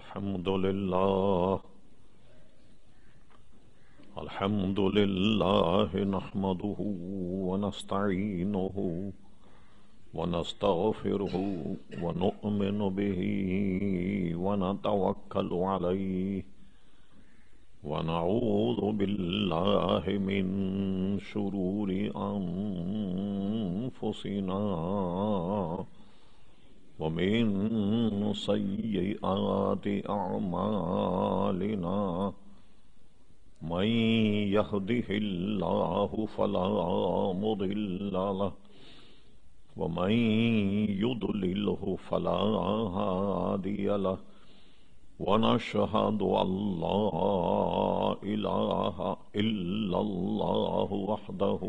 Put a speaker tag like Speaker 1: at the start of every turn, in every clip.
Speaker 1: الحمد لله نحمده ونستعينه ونستغفره ونؤمن به ونتوكل عليه ونعوذ بالله من شرور أنفسنا ومن سيئات أعمالنا من يهده الله فلا مضل له ومن يضلله فلا هادي له ونشهد أن لا إله إلا الله وحده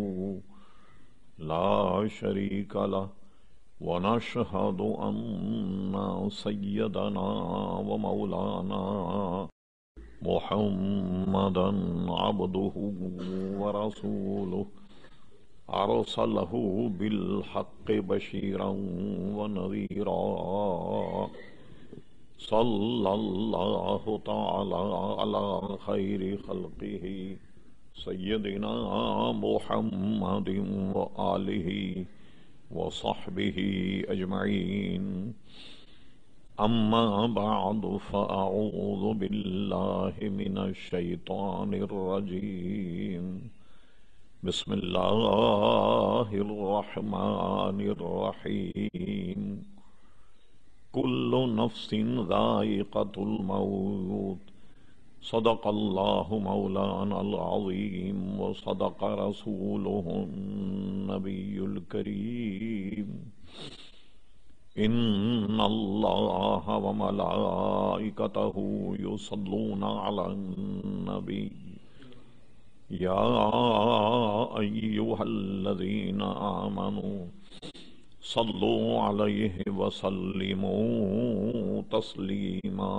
Speaker 1: لا شريك له ونشهد أن سيدنا ومولانا محمدا عبده ورسوله أرسله بالحق بشيرا ونذيرا صلى الله تعالى على خير خلقه سيدنا محمد وآله وصحبه أجمعين أما بعد فأعوذ بالله من الشيطان الرجيم بسم الله الرحمن الرحيم كل نفس ذائقة الموت صدق الله مولانا العظيم وصدق رسوله النبي الكريم إن الله وملائكته يصلون على النبي يا أيها الذين آمنوا صلوا عليه وسلموا تسليما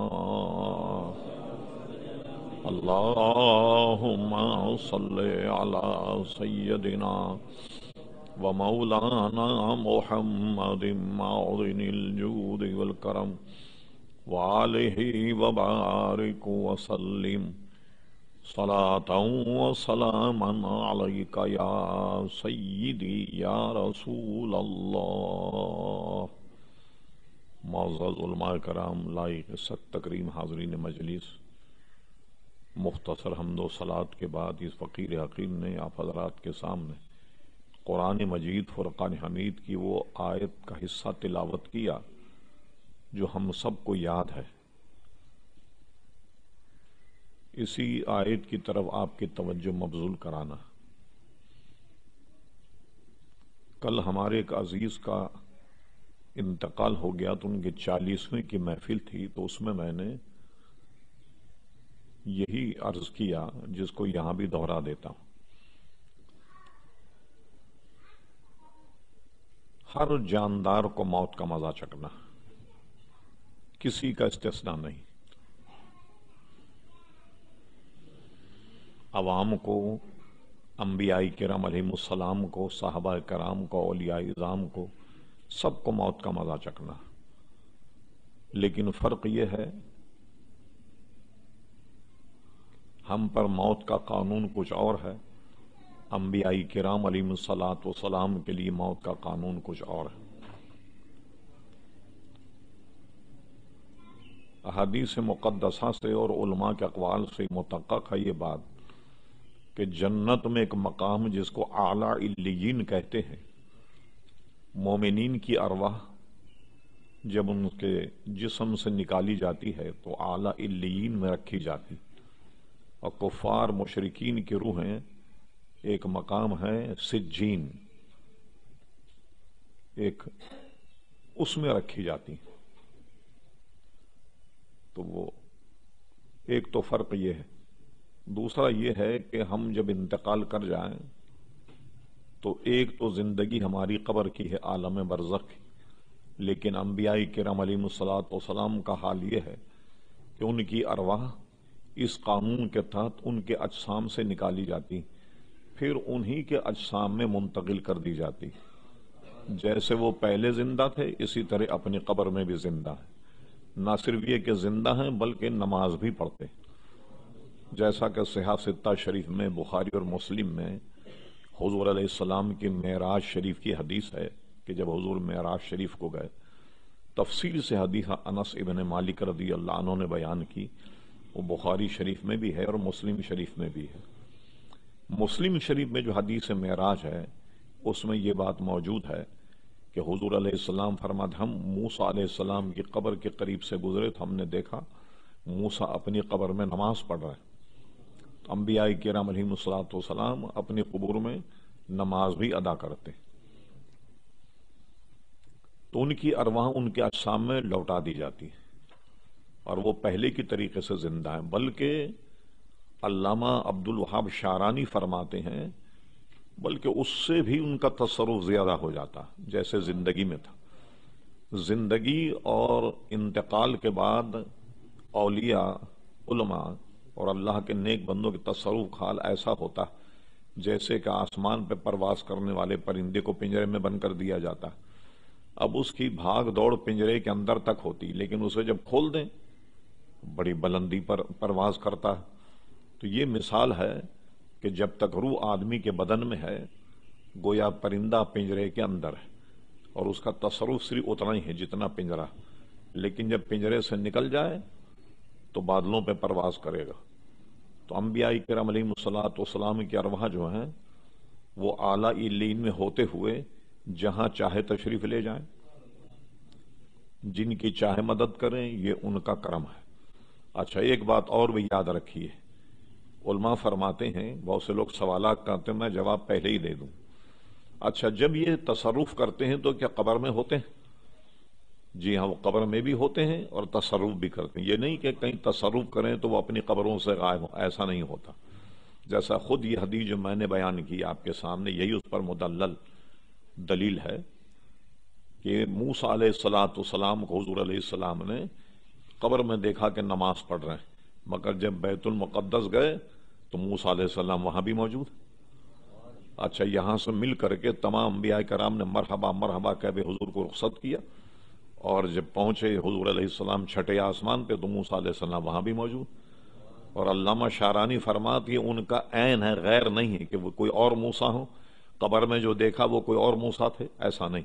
Speaker 1: اللهم صل على سيدنا ومولانا محمد معظم الجود والكرم وآله وبارك وسلم صلاة وسلاما عليك يا سيدي يا رسول اللہ۔ معزز علماء کرام، لائق عزت تکریم حاضرین مجلس، مختصر حمد و صلات کے بعد اس فقیر حقیر نے آپ حضرات کے سامنے قرآن مجید فرقان حمید کی وہ آیت کا حصہ تلاوت کیا جو ہم سب کو یاد ہے۔ اسی آیت کی طرف آپ کی توجہ مبذول کرانا۔ کل ہمارے ایک عزیز کا انتقال ہو گیا تو ان کے 40ویں کی محفل تھی، تو اس میں نے یہی عرض کیا جس کو یہاں بھی دہرا دیتا ہوں۔ ہر جاندار کو موت کا مزہ چکھنا، کسی کا استثناء نہیں۔ عوام کو، انبیاء کرام علیہ السلام کو، صحابہ کرام کو، اولیاء اعظام کو، سب کو موت کا مزہ چکھنا۔ لیکن فرق یہ ہے، ہم پر موت کا قانون کچھ اور ہے، انبیاء کرام علیہ السلام کے لیے موت کا قانون کچھ اور ہے۔ احادیث مقدسہ سے اور علماء کے اقوال سے متحقق ہے یہ بات کہ جنت میں ایک مقام جس کو اعلیٰ علیین کہتے ہیں، مومنین کی ارواح جب ان کے جسم سے نکالی جاتی ہے تو اعلیٰ علیین میں رکھی جاتی، اور کفار مشرکین کی روحیں ایک مقام ہے سجین، ایک اس میں رکھی جاتی۔ تو وہ ایک تو فرق یہ ہے۔ دوسرا یہ ہے کہ ہم جب انتقال کر جائیں تو ایک تو زندگی ہماری قبر کی ہے، عالم برزخ کی، لیکن انبیاء کرام علیہ السلام کا حال یہ ہے کہ ان کی ارواح اس قانون کے تحت ان کے اجسام سے نکالی جاتی، پھر انہی کے اجسام میں منتقل کر دی جاتی۔ جیسے وہ پہلے زندہ تھے اسی طرح اپنی قبر میں بھی زندہ ہے، نہ صرف یہ کہ زندہ ہیں بلکہ نماز بھی پڑھتے ہیں، جیسا کہ صحیح ستہ شریف میں، بخاری اور مسلم میں حضور علیہ السلام کی معراج شریف کی حدیث ہے کہ جب حضور معراج شریف کو گئے، تفصیل سے حدیث انس ابن مالک رضی اللہ عنہ نے بیان کی، وہ بخاری شریف میں بھی ہے اور مسلم شریف میں بھی ہے۔ مسلم شریف میں جو حدیث معراج ہے اس میں یہ بات موجود ہے کہ حضور علیہ السلام فرماتے ہم موسیٰ علیہ السلام کی قبر کے قریب سے گزرے تو ہم نے دیکھا موسیٰ اپنی قبر میں نماز پڑھ رہا ہے۔ تو انبیاء کرام علیہم الصلوۃ والسلام اپنی قبور میں نماز بھی ادا کرتے، تو ان کی ارواح ان کے اجسام میں لوٹا دی جاتی ہے اور وہ پہلے کی طریقے سے زندہ ہیں، بلکہ علامہ عبد الوہاب شعرانی فرماتے ہیں بلکہ اس سے بھی ان کا تصرف زیادہ ہو جاتا جیسے زندگی میں تھا۔ زندگی اور انتقال کے بعد اولیاء، علماء اور اللہ کے نیک بندوں کے تصرف حال ایسا ہوتا جیسے کہ آسمان پہ پرواز کرنے والے پرندے کو پنجرے میں بند کر دیا جاتا، اب اس کی بھاگ دوڑ پنجرے کے اندر تک ہوتی، لیکن اسے جب کھول دیں بڑی بلندی پر پرواز کرتا ہے۔ تو یہ مثال ہے کہ جب تک روح آدمی کے بدن میں ہے گویا پرندہ پنجرے کے اندر ہے اور اس کا تصرف صرف اتنا ہی ہے جتنا پنجرہ، لیکن جب پنجرے سے نکل جائے تو بادلوں پہ پرواز کرے گا۔ تو انبیاء کرام علیہم الصلوۃ والسلام کی ارواح جو ہیں وہ اعلیٰ علیین میں ہوتے ہوئے جہاں چاہے تشریف لے جائیں، جن کی چاہے مدد کریں، یہ ان کا کرم ہے۔ اچھا ایک بات اور بھی یاد رکھیے، علماء فرماتے ہیں بہت سے لوگ سوالات کرتے ہیں، میں جواب پہلے ہی دے دوں۔ اچھا جب یہ تصرف کرتے ہیں تو کیا قبر میں ہوتے ہیں؟ جی ہاں، وہ قبر میں بھی ہوتے ہیں اور تصرف بھی کرتے ہیں، یہ نہیں کہ کہیں تصرف کریں تو وہ اپنی قبروں سے غائب ہوں، ایسا نہیں ہوتا۔ جیسا خود یہ حدیث جو میں نے بیان کی آپ کے سامنے، یہی اس پر مدلل دلیل ہے کہ موسیٰ علیہ الصلوۃ والسلام کو حضور علیہ السلام نے قبر میں دیکھا کہ نماز پڑھ رہے ہیں، مگر جب بیت المقدس گئے تو موسیٰ علیہ السلام وہاں بھی موجود۔ اچھا یہاں سے مل کر کے تمام انبیاء کرام نے مرحبا مرحبا کہہ کے حضور کو رخصت کیا، اور جب پہنچے حضور علیہ السلام چھٹے آسمان پہ تو موسیٰ علیہ السلام وہاں بھی موجود۔ اور علامہ شعرانی فرماتے ہیں ان کا عین ہے، غیر نہیں ہے کہ وہ کوئی اور موسیٰ ہو، قبر میں جو دیکھا وہ کوئی اور موسیٰ تھے، ایسا نہیں،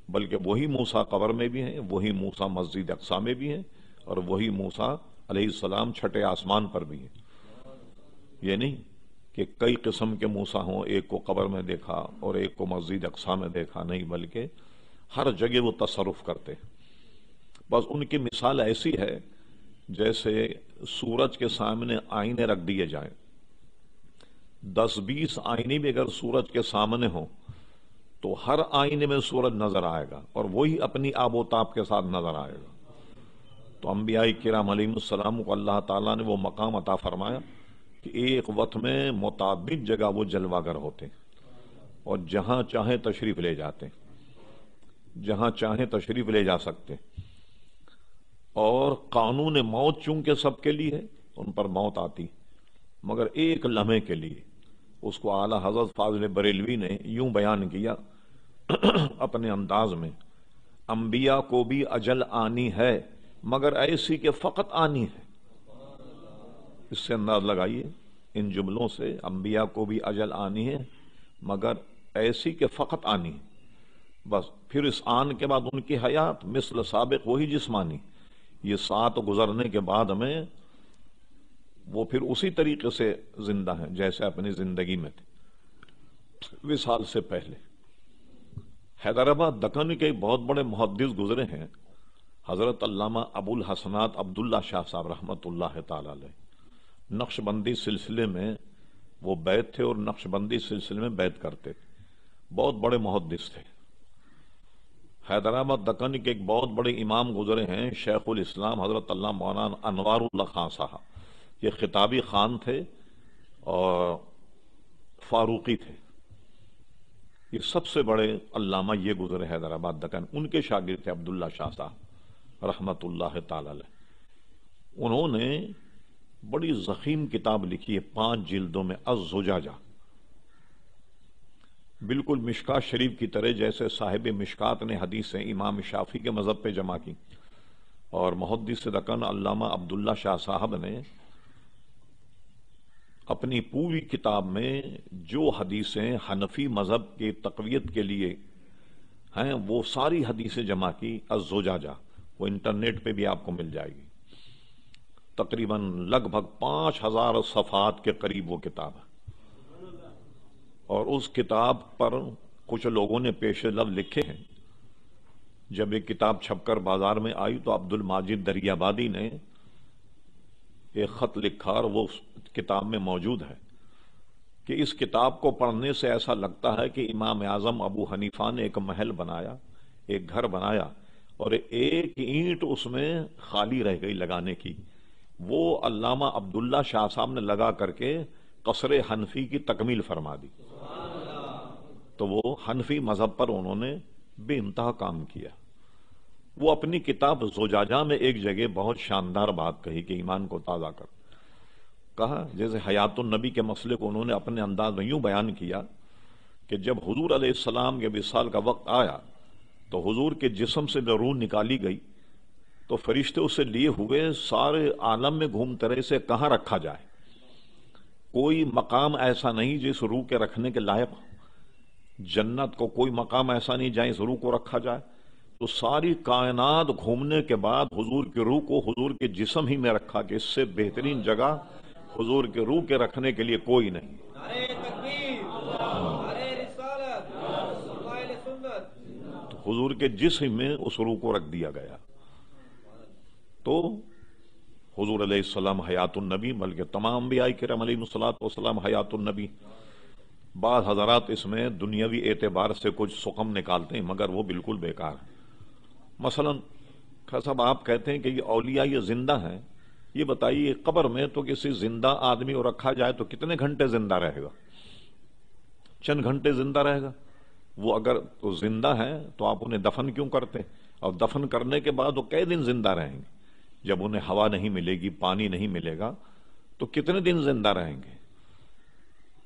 Speaker 1: بلکہ وہی موسیٰ قبر میں بھی ہیں، وہی موسیٰ مسجد اقصی میں بھی ہیں، اور وہی موسیٰ علیہ السلام چھٹے آسمان پر بھی ہیں۔ یہ نہیں کہ کئی قسم کے موسیٰ ہوں، ایک کو قبر میں دیکھا اور ایک کو مسجد اقصی میں دیکھا، نہیں، بلکہ ہر جگہ وہ تصرف کرتے ہیں۔ بس ان کی مثال ایسی ہے جیسے سورج کے سامنے آئینے رکھ دیے جائیں، 10-20 آئینے بھی اگر سورج کے سامنے ہوں تو ہر آئینے میں سورج نظر آئے گا اور وہی اپنی آب و تاب کے ساتھ نظر آئے گا۔ تو انبیاء کرام علیہم السلام کو اللہ تعالیٰ نے وہ مقام عطا فرمایا کہ ایک وقت میں متعدد جگہ وہ جلوہ گر ہوتے اور جہاں چاہیں تشریف لے جاتے، جہاں چاہیں تشریف لے جا سکتے، اور قانون موت چونکہ سب کے لیے ہے، ان پر موت آتی، مگر ایک لمحے کے لیے۔ اس کو اعلیٰ حضرت فاضل بریلوی نے یوں بیان کیا اپنے انداز میں، انبیاء کو بھی اجل آنی ہے مگر ایسی کہ فقط آنی ہے۔ اس سے انداز لگائیے ان جملوں سے، انبیاء کو بھی اجل آنی ہے مگر ایسی کہ فقط آنی ہے، بس پھر اس آن کے بعد ان کی حیات مثل سابق وہی جسمانی، یہ سات گزرنے کے بعد میں وہ پھر اسی طریقے سے زندہ ہیں جیسے اپنی زندگی میں تھے وصال سے پہلے۔ حیدرآباد دکن کے بہت بڑے محدث گزرے ہیں، حضرت علامہ ابو الحسنات عبداللہ شاہ صاحب رحمۃ اللہ تعالی علیہ، نقش بندی سلسلے میں وہ بیت تھے اور نقش بندی سلسلے میں بیت کرتے تھے، بہت بڑے محدث تھے۔ حیدرآباد دکن کے ایک بہت بڑے امام گزرے ہیں، شیخ الاسلام حضرت اللہ مولانا انوار اللہ خان صاحب، یہ خطابی خان تھے اور فاروقی تھے، یہ سب سے بڑے علامہ یہ گزرے حیدرآباد دکن، ان کے شاگرد تھے عبداللہ شاہ صاحب رحمت اللہ تعالی علیہ۔ انہوں نے بڑی ضخیم کتاب لکھی ہے 5 جلدوں میں، الزجاجہ، بالکل مشکات شریف کی طرح، جیسے صاحب مشکات نے حدیثیں امام شافعی کے مذہب پہ جمع کی، اور محدث دکن علامہ عبداللہ شاہ صاحب نے اپنی پوری کتاب میں جو حدیثیں حنفی مذہب کی تقویت کے لیے ہیں وہ ساری حدیثیں جمع کی الزجاجہ، وہ انٹرنیٹ پہ بھی آپ کو مل جائے گی، تقریباً لگ بھگ 5000 صفحات کے قریب وہ کتاب ہے۔ اور اس کتاب پر کچھ لوگوں نے پیش لفظ لکھے ہیں۔ جب یہ کتاب چھپ کر بازار میں آئی تو عبد الماجد دریابادی نے ایک خط لکھا اور وہ اس کتاب میں موجود ہے کہ اس کتاب کو پڑھنے سے ایسا لگتا ہے کہ امام اعظم ابو حنیفہ نے ایک محل بنایا، ایک گھر بنایا، اور ایک اینٹ اس میں خالی رہ گئی لگانے کی، وہ علامہ عبداللہ شاہ صاحب نے لگا کر کے قصر حنفی کی تکمیل فرما دی۔ تو وہ حنفی مذہب پر انہوں نے بے انتہا کام کیا۔ وہ اپنی کتاب زجاجہ میں ایک جگہ بہت شاندار بات کہی کہ ایمان کو تازہ کر، کہا جیسے حیات النبی کے مسئلے کو انہوں نے اپنے انداز میں یوں بیان کیا کہ جب حضور علیہ السلام کے وصال کا وقت آیا تو حضور کے جسم سے روح نکالی گئی تو فرشتے اسے لیے ہوئے سارے عالم میں گھومتے رہے، اسے کہاں رکھا جائے، کوئی مقام ایسا نہیں جس روح کے رکھنے کے لائق، جنت کو کوئی مقام ایسا نہیں جہاں اس روح کو رکھا جائے۔ تو ساری کائنات گھومنے کے بعد حضور کی روح کو حضور کے جسم ہی میں رکھا کہ اس سے بہترین جگہ حضور کے روح کے رکھنے کے لیے کوئی نہیں۔
Speaker 2: نعرہ تکبیر، نعرہ رسالت، قائل سنت۔
Speaker 1: تو حضور کے جسم میں اس روح کو رکھ دیا گیا۔ تو حضور علیہ السلام حیات النبی، بلکہ تمام انبیاء کرام علیہ الصلوۃ والسلام حیات النبی۔ بعض حضرات اس میں دنیاوی اعتبار سے کچھ سقم نکالتے ہیں مگر وہ بالکل بیکار ہے۔ مثلا صاحب آپ کہتے ہیں کہ یہ اولیاء یہ زندہ ہیں، یہ بتائیے قبر میں تو کسی زندہ آدمی کو رکھا جائے تو کتنے گھنٹے زندہ رہے گا؟ چند گھنٹے زندہ رہے گا۔ وہ اگر تو زندہ ہے تو آپ انہیں دفن کیوں کرتے؟ اور دفن کرنے کے بعد وہ کئی دن زندہ رہیں گے؟ جب انہیں ہوا نہیں ملے گی، پانی نہیں ملے گا تو کتنے دن زندہ رہیں گے؟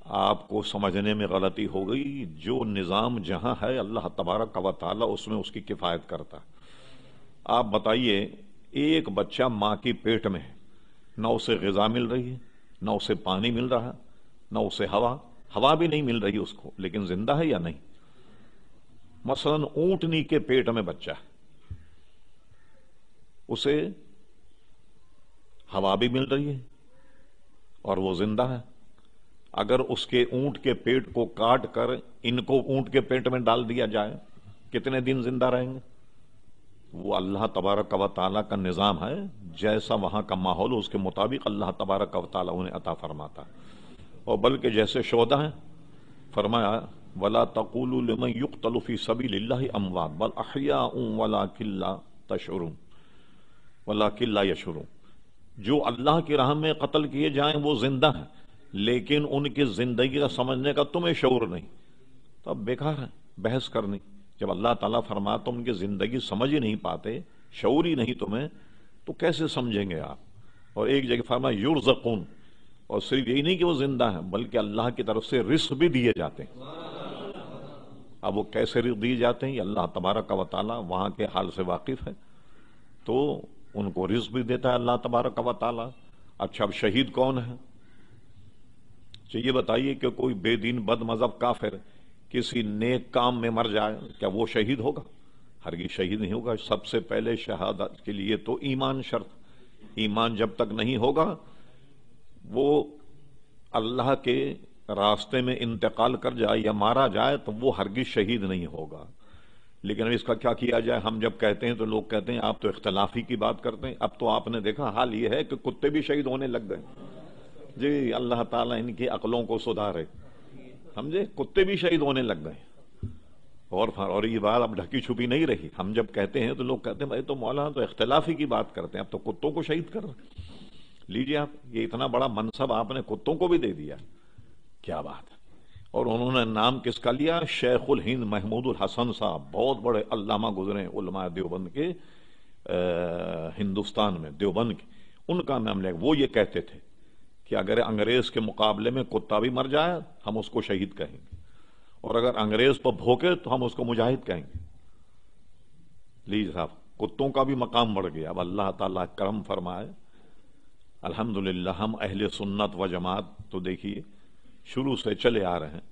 Speaker 1: آپ کو سمجھنے میں غلطی ہو گئی۔ جو نظام جہاں ہے اللہ تبارک و تعالی اس میں اس کی کفایت کرتا ہے۔ آپ بتائیے ایک بچہ ماں کی پیٹ میں ہے، نہ اسے غذا مل رہی ہے، نہ اسے پانی مل رہا، نہ اسے ہوا بھی نہیں مل رہی اس کو، لیکن زندہ ہے یا نہیں؟ مثلا اونٹنی کے پیٹ میں بچہ ہے، اسے ہوا بھی مل رہی ہے اور وہ زندہ ہے۔ اگر اس کے اونٹ کے پیٹ کو کاٹ کر ان کو اونٹ کے پیٹ میں ڈال دیا جائے کتنے دن زندہ رہیں گے؟ وہ اللہ تبارک و تعالیٰ کا نظام ہے، جیسا وہاں کا ماحول اس کے مطابق اللہ تبارک و تعالیٰ انہیں عطا فرماتا ہے۔ اور بلکہ جیسے شہداء ہیں، فرمایا وَلَا تَقُولُوا لِمَنْ يُقْتَلُ فِي سَبِيلِ اللَّهِ أَمْوَاتٌ بَلْ أَحْيَاءٌ وَلَٰكِن لَّا يَشْعُرُونَ۔ جو اللہ کی راہ میں قتل کیے جائیں وہ زندہ ہیں، لیکن ان کی زندگی کا سمجھنے کا تمہیں شعور نہیں۔ تو اب بیکار ہے بحث کرنی۔ جب اللہ تعالیٰ فرماتا تم ان کی زندگی سمجھ ہی نہیں پاتے، شعور ہی نہیں تمہیں، تو کیسے سمجھیں گے آپ؟ اور ایک جگہ فرمایا یرزقون، اور صرف یہی نہیں کہ وہ زندہ ہیں بلکہ اللہ کی طرف سے رزق بھی دیے جاتے ہیں۔ اب وہ کیسے رزق دیے جاتے ہیں یہ اللہ تبارک و تعالیٰ وہاں کے حال سے واقف ہے، تو ان کو رزق بھی دیتا ہے اللہ تبارک و تعالیٰ۔ اچھا اب شہید کون ہے؟ یہ بتائیے کہ کوئی بے دین بد مذہب کافر کسی نیک کام میں مر جائے کیا وہ شہید ہوگا؟ ہرگز شہید نہیں ہوگا۔ سب سے پہلے شہادت کے لیے تو ایمان شرط، ایمان جب تک نہیں ہوگا وہ اللہ کے راستے میں انتقال کر جائے یا مارا جائے تو وہ ہرگز شہید نہیں ہوگا۔ لیکن اب اس کا کیا کیا جائے؟ ہم جب کہتے ہیں تو لوگ کہتے ہیں آپ تو اختلافی کی بات کرتے ہیں۔ اب تو آپ نے دیکھا حال یہ ہے کہ کتے بھی شہید ہونے لگ گئے۔ جی اللہ تعالیٰ ان کی عقلوں کو سدھارے، سمجھے، کتے بھی شہید ہونے لگ گئے۔ اور یہ بات اب ڈھکی چھپی نہیں رہی۔ ہم جب کہتے ہیں تو لوگ کہتے ہیں بھائی تو مولانا تو اختلافی کی بات کرتے ہیں، اب تو کتوں کو شہید کر رہے۔ لیجیے آپ، یہ اتنا بڑا منصب آپ نے کتوں کو بھی دے دیا، کیا بات ہے۔ اور انہوں نے نام کس کا لیا؟ شیخ الہند محمود الحسن صاحب، بہت بڑے علامہ گزرے علماء دیوبند کے، ہندوستان میں دیوبند کے، ان کا نام لے۔ وہ یہ کہتے تھے کہ اگر انگریز کے مقابلے میں کتا بھی مر جائے ہم اس کو شہید کہیں گے، اور اگر انگریز پر بھوکے تو ہم اس کو مجاہد کہیں گے۔ لیجیے صاحب، کتوں کا بھی مقام بڑھ گیا. اب اللہ تعالیٰ کرم فرمائے, الحمدللہ ہم اہل سنت و جماعت تو دیکھیے شروع سے چلے آ رہے ہیں,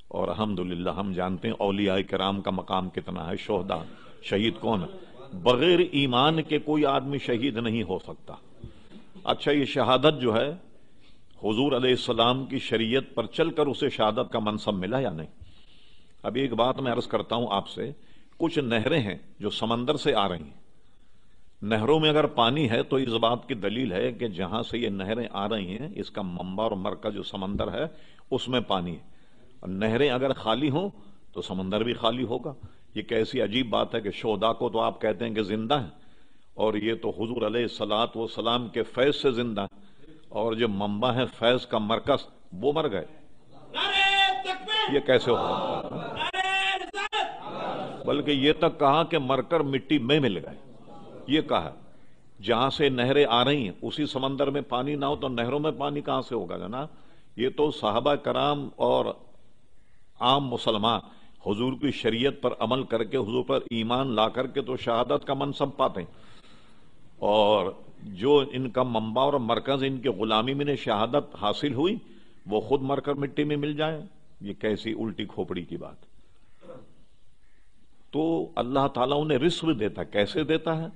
Speaker 1: اور الحمدللہ ہم جانتے ہیں اولیاء کرام کا مقام کتنا ہے, شہداء, شہید کون ہے؟ بغیر ایمان کے کوئی آدمی شہید نہیں ہو سکتا. اچھا, یہ شہادت جو ہے حضور علیہ السلام کی شریعت پر چل کر اسے شہادت کا منصب ملا یا نہیں؟ اب ایک بات میں عرض کرتا ہوں آپ سے, کچھ نہریں ہیں جو سمندر سے آ رہی ہیں. نہروں میں اگر پانی ہے تو اس بات کی دلیل ہے کہ جہاں سے یہ نہریں آ رہی ہیں اس کا منبع اور مرکز جو سمندر ہے اس میں پانی ہے. اور نہریں اگر خالی ہوں تو سمندر بھی خالی ہوگا. یہ کیسی عجیب بات ہے کہ شہداء کو تو آپ کہتے ہیں کہ زندہ ہیں, اور یہ تو حضور علیہ الصلوۃ والسلام کے فیض سے زندہ ہیں, اور جو منبع ہے فیض کا مرکز وہ مر گئے. یہ کیسے ہو سکتا ہے؟ بلکہ یہ تک کہا کہ مر کر مٹی میں مل گئے. یہ کہا جہاں سے نہریں آ رہی ہیں اسی سمندر میں پانی نہ ہو تو نہروں میں پانی کہاں سے ہوگا جناب؟ یہ تو صحابہ کرام اور عام مسلمان حضور کی شریعت پر عمل کر کے حضور پر ایمان لا کر کے تو شہادت کا منصب پاتے ہیں, اور جو ان کا منبع اور مرکز ان کی غلامی میں نے شہادت حاصل ہوئی وہ خود مر کر مٹی میں مل جائے. یہ کیسی الٹی کھوپڑی کی بات. تو اللہ تعالیٰ انہیں رزق دیتا ہے, کیسے دیتا ہے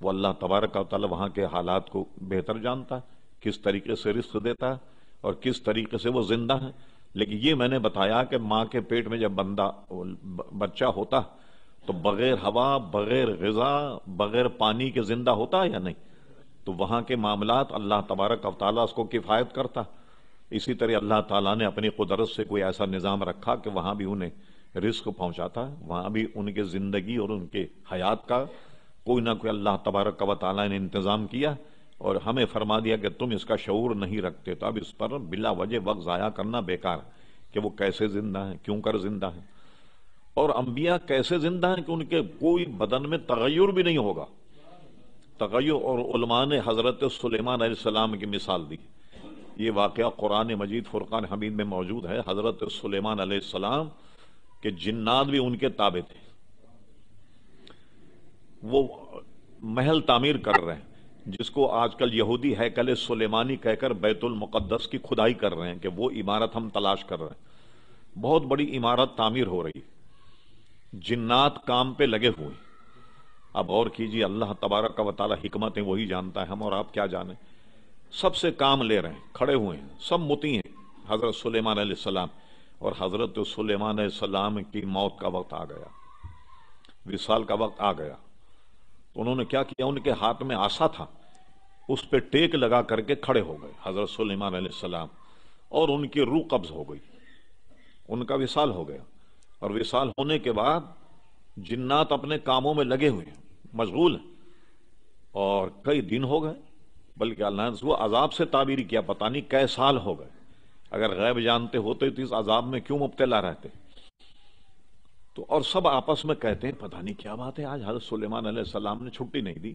Speaker 1: وہ اللہ تبارک و تعالیٰ وہاں کے حالات کو بہتر جانتا ہے, کس طریقے سے رزق دیتا ہے اور کس طریقے سے وہ زندہ ہے. لیکن یہ میں نے بتایا کہ ماں کے پیٹ میں جب بچہ ہوتا تو بغیر ہوا, بغیر غذا, بغیر پانی کے زندہ ہوتا ہے یا نہیں؟ تو وہاں کے معاملات اللہ تبارک و تعالیٰ اس کو کفایت کرتا. اسی طرح اللہ تعالیٰ نے اپنی قدرت سے کوئی ایسا نظام رکھا کہ وہاں بھی انہیں رزق پہنچاتا ہے, وہاں بھی ان کے زندگی اور ان کے حیات کا کوئی نہ کوئی اللہ تبارک و تعالیٰ نے انتظام کیا, اور ہمیں فرما دیا کہ تم اس کا شعور نہیں رکھتے. تو اب اس پر بلا وجہ وقت ضائع کرنا بیکار ہے کہ وہ کیسے زندہ ہیں, کیوں کر زندہ ہیں, اور انبیاء کیسے زندہ ہیں کہ ان کے کوئی بدن میں تغیر بھی نہیں ہوگا. تغیر, اور علماء نے حضرت سلیمان علیہ السلام کی مثال دی. یہ واقعہ قرآن مجید فرقان حمید میں موجود ہے. حضرت سلیمان علیہ السلام کے جنات بھی ان کے تابع تھے. وہ محل تعمیر کر رہے ہیں جس کو آج کل یہودی ہیکل سلیمانی کہہ کر بیت المقدس کی کھدائی کر رہے ہیں کہ وہ عمارت ہم تلاش کر رہے ہیں. بہت بڑی عمارت تعمیر ہو رہی, جنات کام پہ لگے ہوئے. اب غور کیجیے, اللہ تبارک و تعالی حکمتیں وہی جانتا ہے, ہم اور آپ کیا جانیں. سب سے کام لے رہے ہیں, کھڑے ہوئے ہیں, سب مطیع ہیں حضرت سلیمان علیہ السلام. اور حضرت سلیمان علیہ السلام کی موت کا وقت آ گیا, وصال کا وقت آ گیا. تو انہوں نے کیا کیا, ان کے ہاتھ میں عصا تھا, اس پہ ٹیک لگا کر کے کھڑے ہو گئے حضرت سلیمان علیہ السلام, اور ان کی روح قبض ہو گئی, ان کا وصال ہو گیا. اور وصال ہونے کے بعد جنات اپنے کاموں میں لگے ہوئے ہیں, مشغول ہیں, اور کئی دن ہو گئے, بلکہ اللہ نے وہ عذاب سے تعبیر کیا, پتہ نہیں کئی سال ہو گئے. اگر غیب جانتے ہوتے تو اس عذاب میں کیوں مبتلا رہتے؟ تو اور سب آپس میں کہتے ہیں پتہ نہیں کیا بات ہے, آج حضرت سلیمان علیہ السلام نے چھٹی نہیں دی,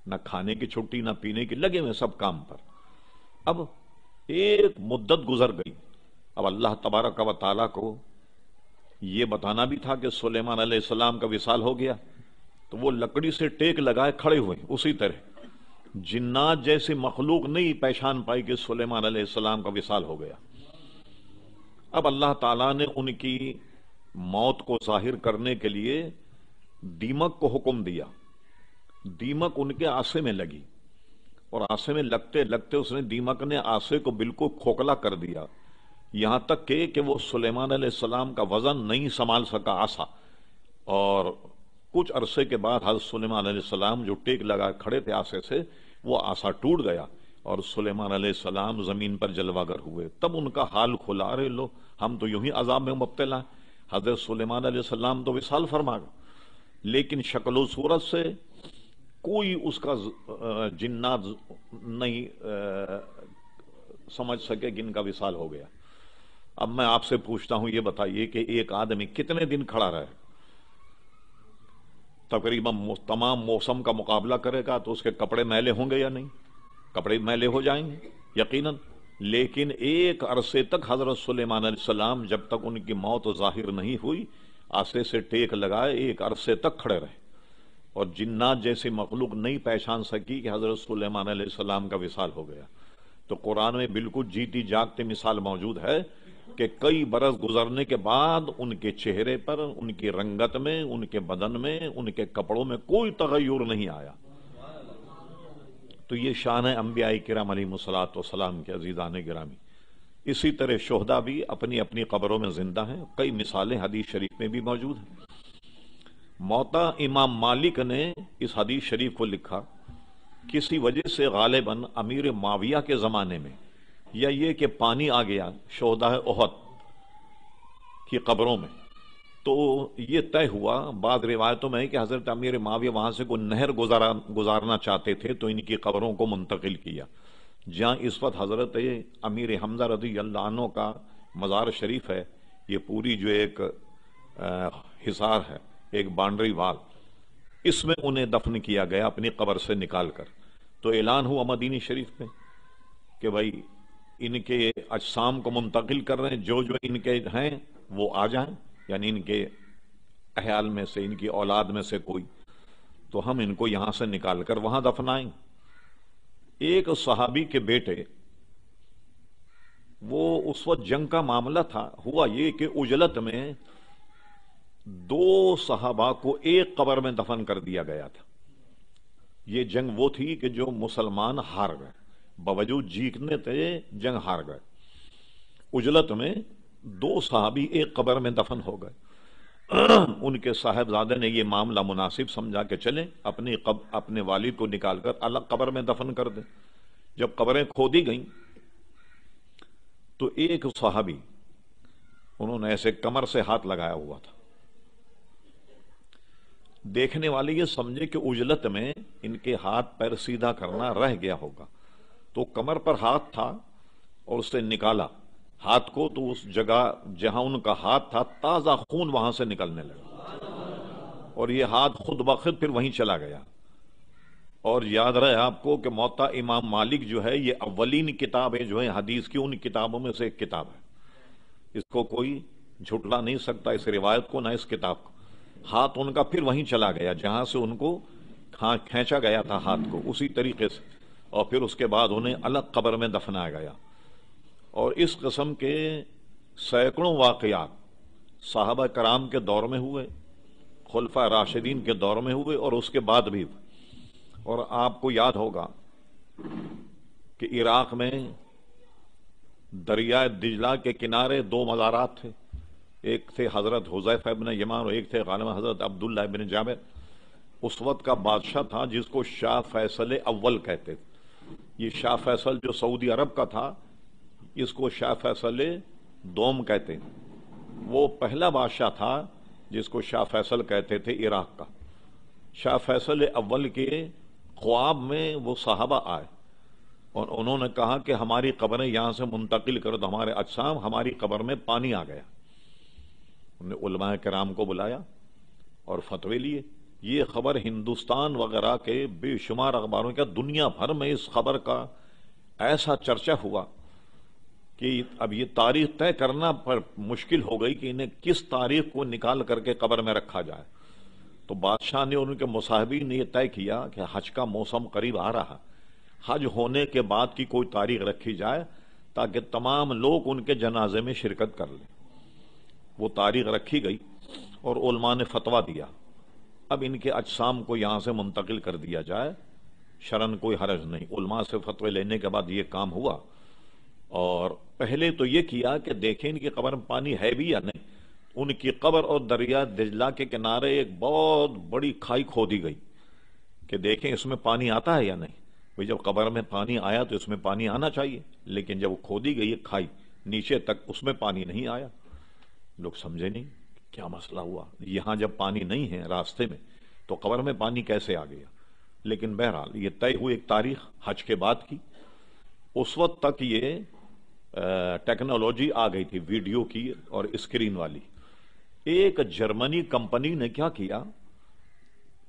Speaker 1: نہ کھانے کی چھٹی نہ پینے کی, لگے ہوئے سب کام پر. اب ایک مدت گزر گئی. اب اللہ تبارک و تعالیٰ کو یہ بتانا بھی تھا کہ سلیمان علیہ السلام کا وصال ہو گیا, تو وہ لکڑی سے ٹیک لگائے کھڑے ہوئے. اسی طرح جنات جیسی مخلوق نہیں پہچان پائی کہ سلیمان علیہ السلام کا وصال ہو گیا. اب اللہ تعالیٰ نے ان کی موت کو ظاہر کرنے کے لیے دیمک کو حکم دیا. دیمک ان کے آسے میں لگی, اور آسے میں لگتے لگتے اس نے دیمک نے آسے کو بالکل کھوکھلا کر دیا, یہاں تک کہ وہ سلیمان علیہ السلام کا وزن نہیں سنبھال سکا آسا. اور کچھ عرصے کے بعد حضرت سلیمان علیہ السلام جو ٹیک لگا کھڑے تھے آسے سے, وہ آسا ٹوٹ گیا, اور سلیمان علیہ السلام زمین پر جلوہ گر ہوئے. تب ان کا حال کھلا, ارے لو ہم تو یوں ہی عذاب میں مبتلا ہیں. حضرت سلیمان علیہ السلام تو وصال فرما گئے, لیکن شکل و صورت سے کوئی اس کا جنات نہیں سمجھ سکے کہ ان کا وصال ہو گیا. اب میں آپ سے پوچھتا ہوں, یہ بتائیے کہ ایک آدمی کتنے دن کھڑا رہے؟ تقریباً تمام موسم کا مقابلہ کرے گا تو اس کے کپڑے میلے ہوں گے یا نہیں؟ کپڑے میلے ہو جائیں گے یقیناً. لیکن ایک عرصے تک حضرت سلیمان علیہ السلام جب تک ان کی موت ظاہر نہیں ہوئی, آسے سے ٹیک لگائے ایک عرصے تک کھڑے رہے. اور جنات جیسی مخلوق نہیں پہچان سکی کہ حضرت سلیمان علیہ السلام کا وصال ہو گیا. تو قرآن میں بالکل جیتی جاگتی مثال موجود ہے کہ کئی برس گزرنے کے بعد ان کے چہرے پر، ان کی رنگت میں، ان کے بدن میں، ان کے کپڑوں میں کوئی تغیر نہیں آیا. تو یہ شان ہے انبیاء کرام علیہ الصلوۃ والسلام کے عزیزان گرامی. اسی طرح شہداء بھی اپنی اپنی قبروں میں زندہ ہیں. کئی مثالیں حدیث شریف میں بھی موجود ہیں. موتا امام مالک نے اس حدیث شریف کو لکھا کسی وجہ سے غالباً امیر معاویہ کے زمانے میں، یا یہ کہ پانی آ گیا شہداء احد کی قبروں میں، تو یہ طے ہوا بعض روایتوں میں کہ حضرت امیر معاویہ وہاں سے کوئی نہر گزارنا چاہتے تھے تو ان کی قبروں کو منتقل کیا. جہاں اس وقت حضرت امیر حمزہ رضی اللہ عنہ کا مزار شریف ہے، یہ پوری جو ایک حصار ہے، ایک باؤنڈری وال، اس میں انہیں دفن کیا گیا اپنی قبر سے نکال کر. تو اعلان ہوا مدینی شریف میں کہ بھائی ان کے اجسام کو منتقل کر رہے ہیں، جو ان کے ہیں وہ آ جائیں، یعنی ان کے احیال میں سے، ان کی اولاد میں سے کوئی، تو ہم ان کو یہاں سے نکال کر وہاں دفنائیں. ایک صحابی کے بیٹے، وہ اس وقت جنگ کا معاملہ تھا، ہوا یہ کہ عجلت میں 2 صحابہ کو ایک قبر میں دفن کر دیا گیا تھا. یہ جنگ وہ تھی کہ جو مسلمان ہار گئے، باوجود جیتنے تھے جنگ ہار گئے. عجلت میں 2 صحابی ایک قبر میں دفن ہو گئے. ان کے صاحبزادے نے یہ معاملہ مناسب سمجھا کہ چلیں اپنے والد کو نکال کر الگ قبر میں دفن کر دیں. جب قبریں کھودی گئیں تو ایک صحابی، انہوں نے ایسے کمر سے ہاتھ لگایا ہوا تھا. دیکھنے والے یہ سمجھے کہ عجلت میں ان کے ہاتھ پیر سیدھا کرنا رہ گیا ہوگا، تو کمر پر ہاتھ تھا اور اس سے نکالا ہاتھ کو، تو اس جگہ جہاں ان کا ہاتھ تھا تازہ خون وہاں سے نکلنے لگا، اور یہ ہاتھ خود بخود پھر وہیں چلا گیا. اور یاد رہے آپ کو کہ موطا امام مالک جو ہے یہ اولین کتاب ہے جو ہے حدیث کی، ان کتابوں میں سے ایک کتاب ہے. اس کو کوئی جھٹلا نہیں سکتا، اس روایت کو نہ اس کتاب کو. ہاتھ ان کا پھر وہیں چلا گیا جہاں سے ان کو کھینچا گیا تھا ہاتھ کو، اسی طریقے سے، اور پھر اس کے بعد انہیں الگ قبر میں دفنایا گیا. اور اس قسم کے سینکڑوں واقعات صحابہ کرام کے دور میں ہوئے، خلفاء راشدین کے دور میں ہوئے، اور اس کے بعد بھی. اور آپ کو یاد ہوگا کہ عراق میں دریائے دجلہ کے کنارے 2 مزارات تھے. ایک تھے حضرت حذیفہ ابن یمان اور ایک تھے غالباً حضرت عبداللہ ابن جابر. اس وقت کا بادشاہ تھا جس کو شاہ فیصل اول کہتے تھے. یہ شاہ فیصل جو سعودی عرب کا تھا، اس کو شاہ فیصل دوم کہتے ہیں. وہ پہلا بادشاہ تھا جس کو شاہ فیصل کہتے تھے عراق کا. شاہ فیصل اول کے خواب میں وہ صحابہ آئے اور انہوں نے کہا کہ ہماری قبریں یہاں سے منتقل کر دو، ہمارے اجسام، ہماری قبر میں پانی آ گیا. انہوں نے علماء کرام کو بلایا اور فتوے لیے. یہ خبر ہندوستان وغیرہ کے بے شمار اخباروں کا، دنیا بھر میں اس خبر کا ایسا چرچا ہوا کہ اب یہ تاریخ طے کرنا پر مشکل ہو گئی کہ انہیں کس تاریخ کو نکال کر کے قبر میں رکھا جائے. تو بادشاہ نے اور ان کے مصاحبین نے یہ طے کیا کہ حج کا موسم قریب آ رہا، حج ہونے کے بعد کی کوئی تاریخ رکھی جائے تاکہ تمام لوگ ان کے جنازے میں شرکت کر لیں. وہ تاریخ رکھی گئی اور علماء نے فتویٰ دیا اب ان کے اجسام کو یہاں سے منتقل کر دیا جائے، شرعاً کوئی حرج نہیں. علماء سے فتوے لینے کے بعد یہ کام ہوا. اور پہلے تو یہ کیا کہ دیکھیں ان کی قبر میں پانی ہے بھی یا نہیں. ان کی قبر اور دریا دجلہ کے کنارے ایک بہت بڑی کھائی کھودی گئی کہ دیکھیں اس میں پانی آتا ہے یا نہیں. بھئی جب قبر میں پانی آیا تو اس میں پانی آنا چاہیے، لیکن جب وہ کھودی گئی کھائی نیچے تک، اس میں پانی نہیں آیا. لوگ سمجھے نہیں کیا مسئلہ ہوا. یہاں جب پانی نہیں ہے راستے میں تو قبر میں پانی کیسے آ گیا. لیکن بہرحال یہ طے ہوئی ایک تاریخ حج کے بعد کی. اس وقت تک یہ ٹیکنالوجی آ گئی تھی ویڈیو کی اور اسکرین والی. ایک جرمنی کمپنی نے کیا کیا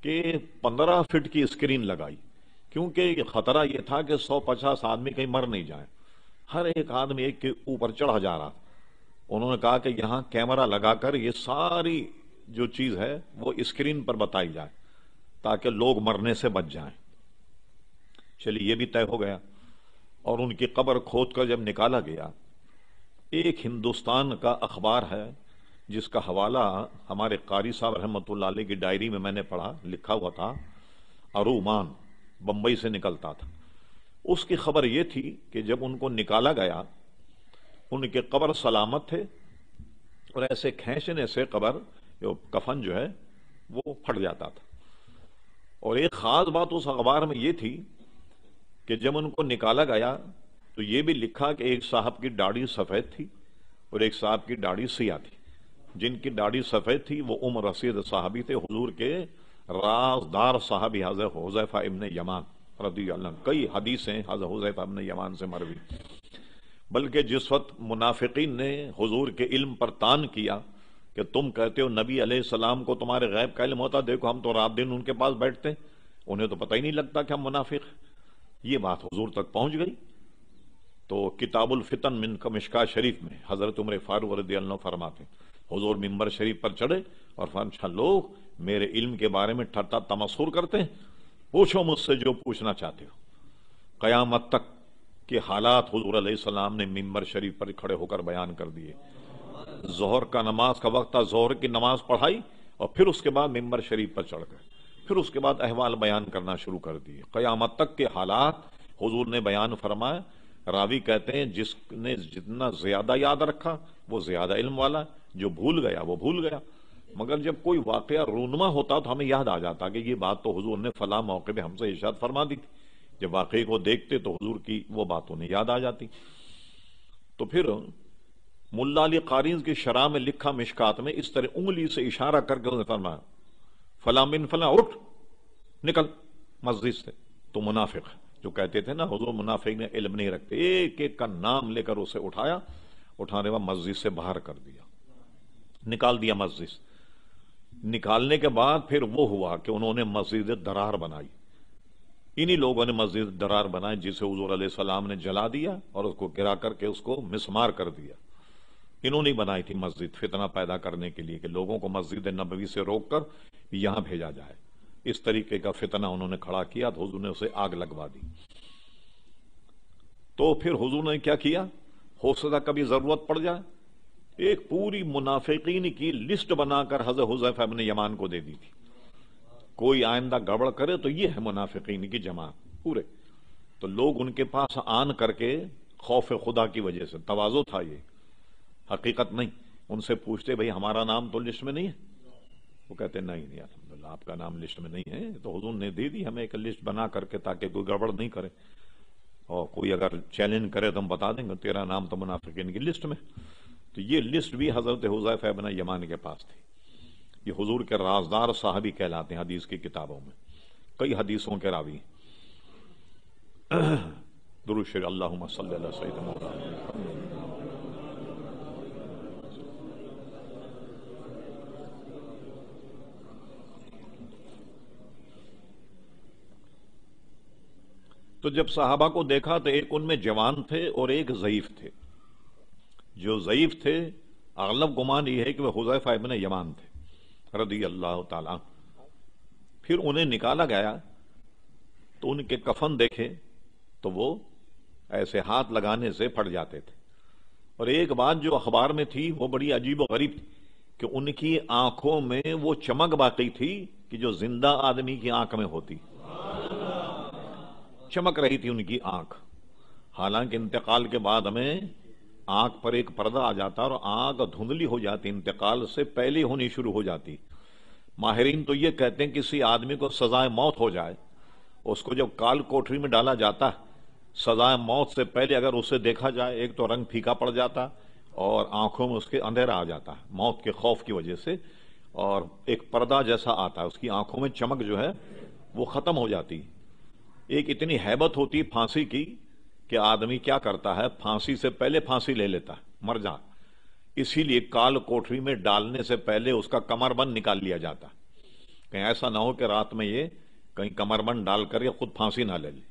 Speaker 1: کہ 15 فٹ کی اسکرین لگائی، کیونکہ خطرہ یہ تھا کہ 150 آدمی کہیں مر نہیں جائیں. ہر ایک آدمی ایک کے اوپر چڑھا جا رہا. انہوں نے کہا کہ یہاں کیمرہ لگا کر یہ ساری جو چیز ہے وہ اسکرین پر بتائی جائے تاکہ لوگ مرنے سے بچ جائیں۔ چلیے یہ بھی طے ہو گیا، اور ان کی قبر کھود کر جب نکالا گیا، ایک ہندوستان کا اخبار ہے جس کا حوالہ ہمارے قاری صاحب رحمۃ اللہ علیہ کی ڈائری میں نے پڑھا، لکھا ہوا تھا ارومان، بمبئی سے نکلتا تھا۔ اس کی خبر یہ تھی کہ جب ان کو نکالا گیا، ان کے قبر سلامت تھے، اور ایسے کھینچنے سے قبر کفن جو ہے وہ پھٹ جاتا تھا۔ اور ایک خاص بات اس اخبار میں یہ تھی کہ جب ان کو نکالا گیا تو یہ بھی لکھا کہ ایک صاحب کی داڑھی سفید تھی اور ایک صاحب کی داڑھی سیاہ تھی۔ جن کی داڑھی سفید تھی وہ رسید صحابی تھے، حضور کے رازدار صحابی حضرت حذیفہ ابن یمان رضی اللہ عنہ۔ کئی حدیثیں حضرت حذیفہ ابن یمان سے مروی۔ بلکہ جس وقت منافقین نے حضور کے علم پر تان کیا کہ تم کہتے ہو نبی علیہ السلام کو تمہارے غیب کا علم ہوتا، دیکھو ہم تو رات دن ان کے پاس بیٹھتے ہیں، انہیں تو پتہ ہی نہیں لگتا کہ ہم منافق ہیں، یہ بات حضور تک پہنچ گئی۔ تو کتاب الفتن من مشکاہ شریف میں حضرت عمر فاروق رضی اللہ عنہ فرماتے ہیں، حضور ممبر شریف پر چڑھے اور فرمایا لوگ میرے علم کے بارے میں ٹھٹا تمسخر کرتے ہیں، پوچھو مجھ سے جو پوچھنا چاہتے ہو۔ قیامت تک کے حالات حضور علیہ السلام نے ممبر شریف پر کھڑے ہو کر بیان کر دیے۔ ظہر کا نماز کا وقت تھا، ظہر کی نماز پڑھائی، اور پھر اس کے بعد ممبر شریف پر چڑھ گئے، پھر اس کے بعد احوال بیان کرنا شروع کر دیے۔ قیامت تک کے حالات حضور نے بیان فرمائے۔ راوی کہتے ہیں جس نے جتنا زیادہ یاد رکھا وہ زیادہ علم والا، جو بھول گیا وہ بھول گیا۔ مگر جب کوئی واقعہ رونما ہوتا تو ہمیں یاد آ جاتا کہ یہ بات تو حضور نے فلاں موقع پہ ہم سے ارشاد فرما دی تھی۔ جب واقعے کو دیکھتے تو حضور کی وہ باتوں نے یاد آ جاتی۔ تو پھر ملا علی قاری کی شرح میں لکھا مشکات میں اس طرح انگلی سے اشارہ کر کے فرمایا فلاں بن فلاں اٹھ نکل مسجد سے، تو منافق ہے۔ جو کہتے تھے نا حضور منافق نے علم نہیں رکھتے، ایک ایک کا نام لے کر اسے اٹھایا، اٹھانے بعد مسجد سے باہر کر دیا، نکال دیا مسجد سے۔ نکالنے کے بعد پھر وہ ہوا کہ انہوں نے مسجد درار بنائی۔ انہی لوگوں نے مسجد درار بنائی جسے حضور علیہ السلام نے جلا دیا اور اس کو گرا کر کے اس کو مسمار کر دیا۔ انہوں نے بنائی تھی مسجد فتنہ پیدا کرنے کے لیے کہ لوگوں کو مسجد نبوی سے روک کر یہاں بھیجا جائے۔ اس طریقے کا فتنہ انہوں نے کھڑا کیا تو حضور نے اسے آگ لگوا دی۔ تو پھر حضور نے کیا کیا، ہو سکتا کبھی ضرورت پڑ جائے، ایک پوری منافقین کی لسٹ بنا کر حضرت حذیفہ ابن یمان کو دے دی تھی، کوئی آئندہ گڑبڑ کرے تو یہ ہے منافقین کی جماعت پورے۔ تو لوگ ان کے پاس آن کر کے خوف خدا کی وجہ سے، تواضع تھا یہ، حقیقت نہیں، ان سے پوچھتے بھئی ہمارا نام تو لسٹ میں نہیں ہے؟ وہ کہتے نہیں الحمدللہ آپ کا نام لسٹ میں نہیں ہے، تو حضور نے دے دی ہمیں ایک لسٹ بنا کر کے تاکہ کوئی گڑبڑ نہیں کرے، اور کوئی اگر چیلنج کرے تو ہم بتا دیں گے تیرا نام تو منافقین کی لسٹ میں۔ تو یہ لسٹ بھی حضرت حذیفہ ابن یمان کے پاس تھی۔ یہ حضور کے رازدار صحابی کہلاتے ہیں حدیث کی کتابوں میں، کئی حدیثوں کے راوی۔ درود شریف اللہم صلی علی سیدنا مولانا۔ تو جب صحابہ کو دیکھا تو ایک ان میں جوان تھے اور ایک ضعیف تھے۔ جو ضعیف تھے اغلب گمان یہ ہے کہ وہ حذیفہ ابن یمان تھے رضی اللہ تعالیٰ۔ پھر انہیں نکالا گیا تو ان کے کفن دیکھے تو وہ ایسے ہاتھ لگانے سے پھٹ جاتے تھے، اور ایک بات جو اخبار میں تھی وہ بڑی عجیب و غریب تھی کہ ان کی آنکھوں میں وہ چمک باقی تھی کہ جو زندہ آدمی کی آنکھ میں ہوتی، چمک رہی تھی ان کی آنکھ۔ حالانکہ انتقال کے بعد ہمیں آنکھ پر ایک پردہ آ جاتا اور آنکھ دھندلی ہو جاتی، انتقال سے پہلے ہونی شروع ہو جاتی۔ ماہرین تو یہ کہتے ہیں کسی آدمی کو سزائے موت ہو جائے، اس کو جب کال کوٹری میں ڈالا جاتا ہے، سزائے موت سے پہلے اگر اسے دیکھا جائے ایک تو رنگ پھیکا پڑ جاتا اور آنکھوں میں اس کے اندھیرا آ جاتا ہے موت کے خوف کی وجہ سے، اور ایک پردہ جیسا آتا ہے، اس کی آنکھوں میں چمک جو ہے وہ ختم ہو جاتی۔ ایک اتنی ہیبت ہوتی پھانسی کی کہ آدمی کیا کرتا ہے، پھانسی سے پہلے پھانسی لے لیتا ہے، مر جا۔ اسی لیے کال کوٹری میں ڈالنے سے پہلے اس کا کمر بند نکال لیا جاتا ہے، کہیں ایسا نہ ہو کہ رات میں یہ کہیں کمر بند ڈال کر یہ خود پھانسی نہ لے لے۔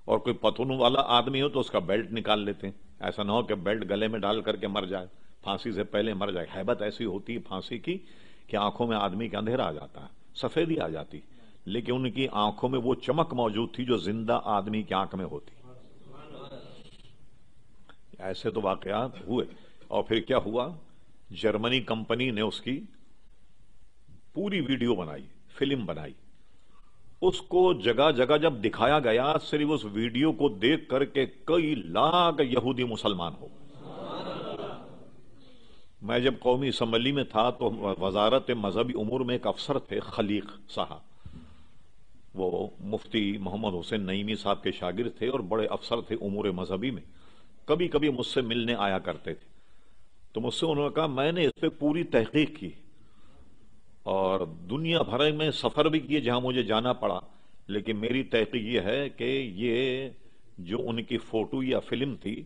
Speaker 1: اور کوئی پتھن والا آدمی ہو تو اس کا بیلٹ نکال لیتے ہیں، ایسا نہ ہو کہ بیلٹ گلے میں ڈال کر کے مر جائے، پھانسی سے پہلے مر جائے۔ ہیبت ایسی ہوتی ہے پھانسی کی کہ آنکھوں میں آدمی کا اندھیرا آ جاتا ہے، سفیدی آ جاتی۔ لیکن ان کی آنکھوں میں وہ چمک موجود تھی جو زندہ آدمی کی آنکھ میں ہوتی. ایسے تو واقعات ہوئے. اور پھر کیا ہوا، جرمنی کمپنی نے اس کی پوری ویڈیو بنائی، فلم بنائی. اس کو جگہ جگہ جب دکھایا گیا، صرف اس ویڈیو کو دیکھ کر کے کئی لاکھ یہودی مسلمان ہو. میں جب قومی اسمبلی میں تھا تو وزارت مذہبی امور میں ایک افسر تھے، خلیق صاحب. وہ مفتی محمد حسین نعیمی صاحب کے شاگرد تھے اور بڑے افسر تھے امور مذہبی میں. کبھی کبھی مجھ سے ملنے آیا کرتے تھے. تو مجھ سے انہوں نے کہا میں نے اس پہ پوری تحقیق کی اور دنیا بھر میں سفر بھی کیے جہاں مجھے جانا پڑا، لیکن میری تحقیق یہ ہے کہ یہ جو ان کی فوٹو یا فلم تھی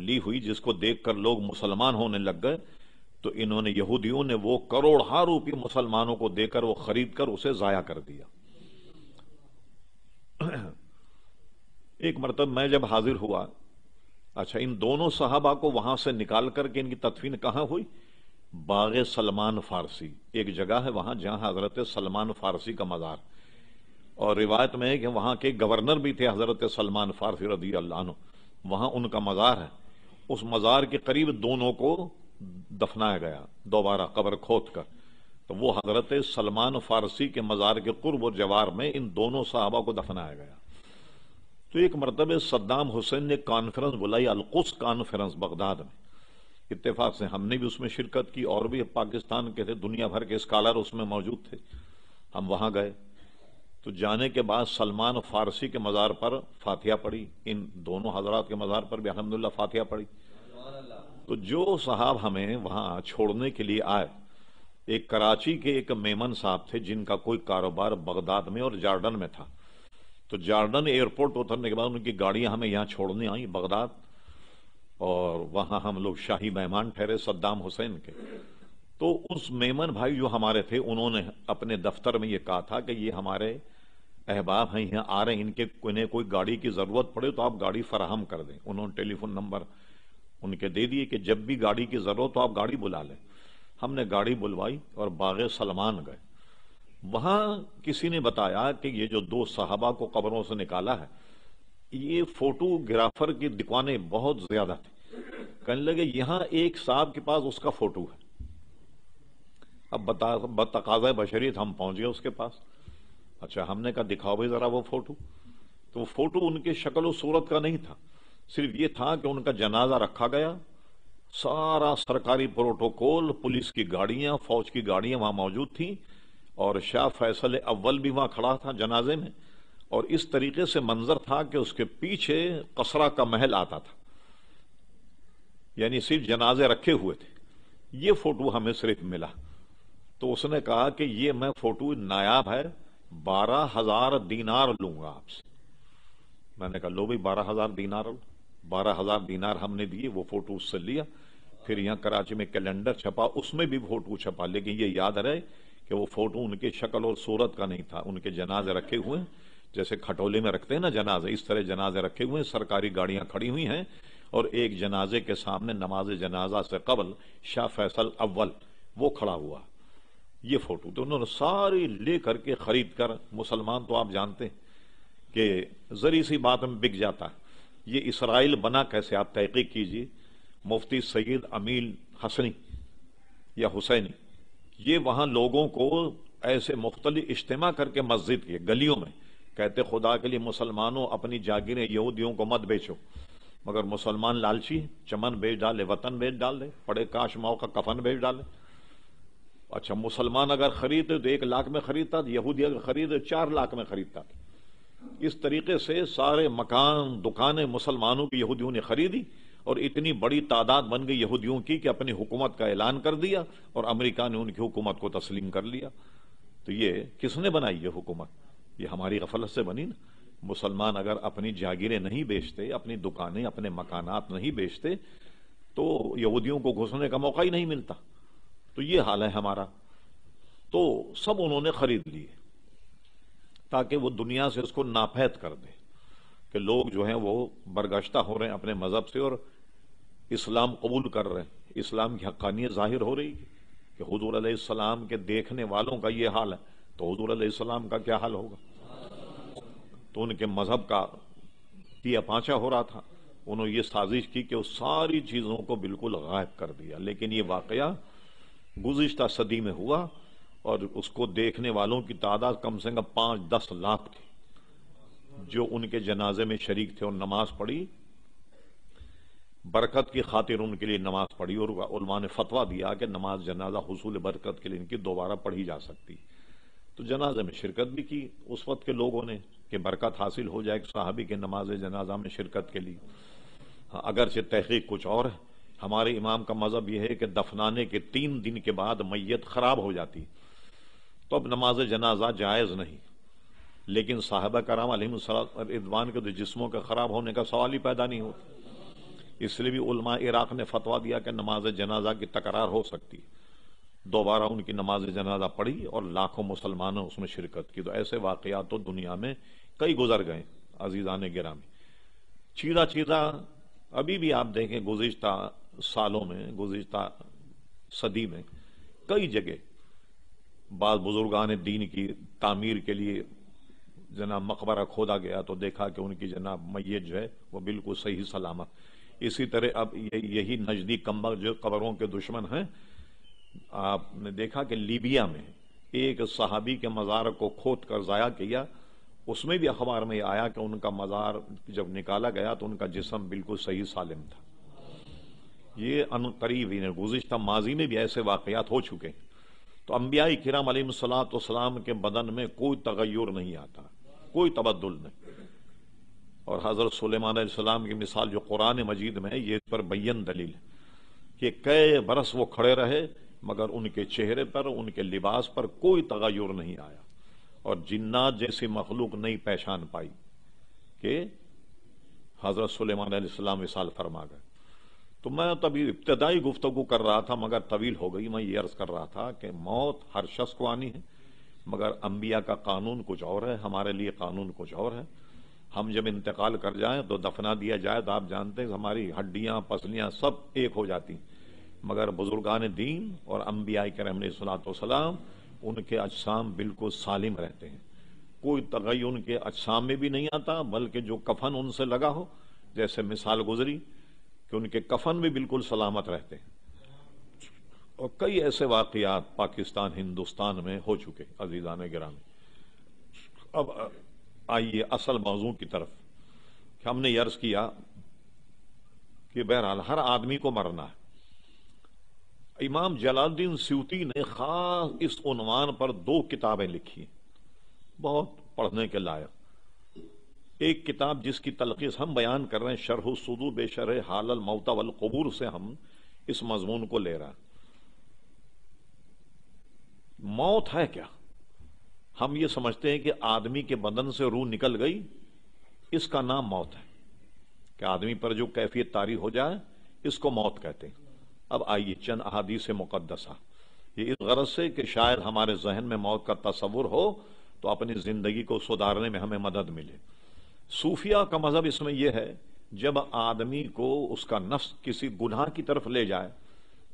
Speaker 1: لی ہوئی جس کو دیکھ کر لوگ مسلمان ہونے لگ گئے، تو انہوں نے یہودیوں نے وہ کروڑ روپے مسلمانوں کو دے کر وہ خرید کر اسے ضائع کر دیا. ایک مرتبہ میں جب حاضر ہوا، اچھا ان دونوں صحابہ کو وہاں سے نکال کر کے ان کی تدفین کہاں ہوئی؟ باغ سلمان فارسی ایک جگہ ہے وہاں جہاں حضرت سلمان فارسی کا مزار، اور روایت میں ہے کہ وہاں کے گورنر بھی تھے حضرت سلمان فارسی رضی اللہ عنہ، وہاں ان کا مزار ہے. اس مزار کے قریب دونوں کو دفنایا گیا دوبارہ قبر کھود کر. تو وہ حضرت سلمان فارسی کے مزار کے قرب و جوار میں ان دونوں صحابہ کو دفنایا گیا. تو ایک مرتبہ صدام حسین نے کانفرنس بلائی، القدس کانفرنس بغداد میں. اتفاق سے ہم نے بھی اس میں شرکت کی، اور بھی پاکستان کے تھے، دنیا بھر کے اسکالر اس میں موجود تھے. ہم وہاں گئے تو جانے کے بعد سلمان فارسی کے مزار پر فاتحہ پڑھی، ان دونوں حضرات کے مزار پر بھی الحمدللہ فاتحہ پڑھی. تو جو صاحب ہمیں وہاں چھوڑنے کے لیے آئے، ایک کراچی کے ایک میمن صاحب تھے جن کا کوئی کاروبار بغداد میں اور جارڈن میں تھا. تو جارڈن ایئرپورٹ اترنے کے بعد ان کی گاڑیاں ہمیں یہاں چھوڑنے آئیں بغداد، اور وہاں ہم لوگ شاہی مہمان ٹھہرے صدام حسین کے. تو اس میمن بھائی جو ہمارے تھے انہوں نے اپنے دفتر میں یہ کہا تھا کہ یہ ہمارے احباب ہیں، یہاں آ رہے ہیں، انہیں کوئی گاڑی کی ضرورت پڑے تو آپ گاڑی فراہم کر دیں. انہوں نے ٹیلی فون نمبر ان کے دے دیے کہ جب بھی گاڑی کی ضرورت تو آپ گاڑی بلا لیں. ہم نے گاڑی بلوائی اور باغ سلمان گئے. وہاں کسی نے بتایا کہ یہ جو دو صحابہ کو قبروں سے نکالا ہے، یہ فوٹو گرافر کی دکانیں بہت زیادہ تھی. کہنے لگے یہاں ایک صاحب کے پاس اس کا فوٹو ہے. اب بتقاضۂ بشریت ہم پہنچ گئے اس کے پاس. اچھا ہم نے کہا دکھاؤ بھائی ذرا وہ فوٹو. تو وہ فوٹو ان کی شکل و صورت کا نہیں تھا، صرف یہ تھا کہ ان کا جنازہ رکھا گیا، سارا سرکاری پروٹوکول، پولیس کی گاڑیاں، فوج کی گاڑیاں وہاں موجود تھیں، اور شاہ فیصل اول بھی وہاں کھڑا تھا جنازے میں. اور اس طریقے سے منظر تھا کہ اس کے پیچھے قصرہ کا محل آتا تھا، یعنی صرف جنازے رکھے ہوئے تھے. یہ فوٹو ہمیں صرف ملا. تو اس نے کہا کہ یہ میں فوٹو نایاب ہے، 12,000 دینار لوں گا آپ سے. میں نے کہا لو بھائی 12,000 دینار. 12,000 دینار ہم نے دیے، وہ فوٹو اس سے لیا. پھر یہاں کراچی میں کیلنڈر چھپا، اس میں بھی فوٹو چھپا، لیکن یہ یاد رہے کہ وہ فوٹو ان کی شکل اور صورت کا نہیں تھا. ان کے جنازے رکھے ہوئے ہیں، جیسے کھٹولے میں رکھتے ہیں نا جنازے، اس طرح جنازے رکھے ہوئے ہیں، سرکاری گاڑیاں کھڑی ہوئی ہیں، اور ایک جنازے کے سامنے نماز جنازہ سے قبل شاہ فیصل اول وہ کھڑا ہوا. یہ فوٹو تو انہوں نے ساری لے کر کے خرید کر، مسلمان تو آپ جانتے ہیں کہ ذری سی بات میں بک جاتا ہے. یہ اسرائیل بنا کیسے، آپ تحقیق کیجئے. مفتی سید امیل حسنی یا حسینی، یہ وہاں لوگوں کو ایسے مختلف اجتماع کر کے مسجد کے گلیوں میں کہتے خدا کے لیے مسلمانوں اپنی جاگیریں یہودیوں کو مت بیچو. مگر مسلمان لالچی، چمن بیچ ڈالے، وطن بیچ ڈال دے، پڑے کاش ماؤ کا کفن بیچ ڈالے. اچھا مسلمان اگر خریدے تو 1 لاکھ میں خریدتا، یہودی اگر خریدے 4 لاکھ میں خریدتا. اس طریقے سے سارے مکان دکانیں مسلمانوں کی یہودیوں نے خریدی، اور اتنی بڑی تعداد بن گئی یہودیوں کی کہ اپنی حکومت کا اعلان کر دیا، اور امریکہ نے ان کی حکومت کو تسلیم کر لیا. تو یہ کس نے بنائی یہ حکومت؟ یہ ہماری غفلت سے بنی نا. مسلمان اگر اپنی جاگیریں نہیں بیچتے، اپنی دکانیں، اپنے مکانات نہیں بیچتے، تو یہودیوں کو گھسنے کا موقع ہی نہیں ملتا. تو یہ حال ہے ہمارا. تو سب انہوں نے خرید لیے تاکہ وہ دنیا سے اس کو ناپید کر دے کہ لوگ جو ہیں وہ برگشتہ ہو رہے ہیں اپنے مذہب سے اور اسلام قبول کر رہے ہیں. اسلام کی حقانیت ظاہر ہو رہی ہے کہ حضور علیہ السلام کے دیکھنے والوں کا یہ حال ہے تو حضور علیہ السلام کا کیا حال ہوگا؟ تو ان کے مذہب کا پیا پانچا ہو رہا تھا. انہوں نے یہ سازش کی کہ وہ ساری چیزوں کو بالکل غائب کر دیا. لیکن یہ واقعہ گزشتہ صدی میں ہوا اور اس کو دیکھنے والوں کی تعداد کم سے کم 5-10 لاکھ تھی جو ان کے جنازے میں شریک تھے اور نماز پڑھی. برکت کی خاطر ان کے لیے نماز پڑھی اور علماء نے فتویٰ دیا کہ نماز جنازہ حصول برکت کے لیے ان کی دوبارہ پڑھی جا سکتی. تو جنازے میں شرکت بھی کی اس وقت کے لوگوں نے کہ برکت حاصل ہو جائے صحابی کے نماز جنازہ میں شرکت کے لیے. اگرچہ تحقیق کچھ اور ہے. ہمارے امام کا مذہب یہ ہے کہ دفنانے کے 3 دن کے بعد میت خراب ہو جاتی تو اب نماز جنازہ جائز نہیں. لیکن صحابہ کرام علیہم الصلوۃ رضوان کے جسموں کے خراب ہونے کا سوال ہی پیدا نہیں ہوتا. اس لیے بھی علماء عراق نے فتویٰ دیا کہ نماز جنازہ کی تکرار ہو سکتی. دوبارہ ان کی نماز جنازہ پڑھی اور لاکھوں مسلمانوں اس میں شرکت کی. تو ایسے واقعات تو دنیا میں کئی گزر گئے عزیزان گرامی. چیزہ ابھی بھی آپ دیکھیں گزشتہ سالوں میں گزشتہ صدی میں کئی جگہ بعض بزرگان دین کی تعمیر کے لیے جناب مقبرہ کھودا گیا تو دیکھا کہ ان کی جناب میت جو ہے وہ بالکل صحیح سلامت. اسی طرح اب یہی نزدیک کمبر جو قبروں کے دشمن ہیں، آپ نے دیکھا کہ لیبیا میں ایک صحابی کے مزار کو کھود کر ضائع کیا. اس میں بھی اخبار میں یہ آیا کہ ان کا مزار جب نکالا گیا تو ان کا جسم بالکل صحیح سالم تھا. یہ ان قریب ہی گزشتہ ماضی میں بھی ایسے واقعات ہو چکے. تو انبیاء کرام علیہ الصلوۃ والسلام کے بدن میں کوئی تغیر نہیں آتا، کوئی تبدل نہیں. اور حضرت سلیمان علیہ السلام کی مثال جو قرآن مجید میں ہے یہ اس پر بیان دلیل ہے کہ کئی برس وہ کھڑے رہے مگر ان کے چہرے پر ان کے لباس پر کوئی تغیر نہیں آیا اور جنات جیسی مخلوق نہیں پہچان پائی کہ حضرت سلیمان علیہ السلام وصال فرما گئے. تو میں تبھی ابتدائی گفتگو کر رہا تھا مگر طویل ہو گئی. میں یہ عرض کر رہا تھا کہ موت ہر شخص کو آنی ہے مگر انبیاء کا قانون کچھ اور ہے، ہمارے لیے قانون کچھ اور ہے. ہم جب انتقال کر جائیں تو دفنا دیا جائے تو آپ جانتے ہیں ہماری ہڈیاں پسلیاں سب ایک ہو جاتی، مگر بزرگان دین اور انبیاء کرام علیہ الصلوۃ والسلام ان کے اجسام بالکل سالم رہتے ہیں. کوئی تغیر ان کے اجسام میں بھی نہیں آتا بلکہ جو کفن ان سے لگا ہو، جیسے مثال گزری کہ ان کے کفن بھی بالکل سلامت رہتے ہیں. اور کئی ایسے واقعات پاکستان ہندوستان میں ہو چکے عزیزان گرامی. اب آئیے اصل موضوع کی طرف. ہم نے یہ عرض کیا کہ بہرحال ہر آدمی کو مرنا ہے. امام جلال الدین سیوطی نے خاص اس عنوان پر 2 کتابیں لکھی بہت پڑھنے کے لائق. ایک کتاب جس کی تلخیص ہم بیان کر رہے ہیں شرح الصدور بشرح حال الموت والقبور سے ہم اس مضمون کو لے رہا ہیں. موت ہے کیا؟ ہم یہ سمجھتے ہیں کہ آدمی کے بدن سے روح نکل گئی، اس کا نام موت ہے. کہ آدمی پر جو کیفیت طاری ہو جائے اس کو موت کہتے ہیں. اب آئیے چند احادیث مقدسہ یہ اس غرض سے کہ شاید ہمارے ذہن میں موت کا تصور ہو تو اپنی زندگی کو سدھارنے میں ہمیں مدد ملے. صوفیہ کا مذہب اس میں یہ ہے جب آدمی کو اس کا نفس کسی گناہ کی طرف لے جائے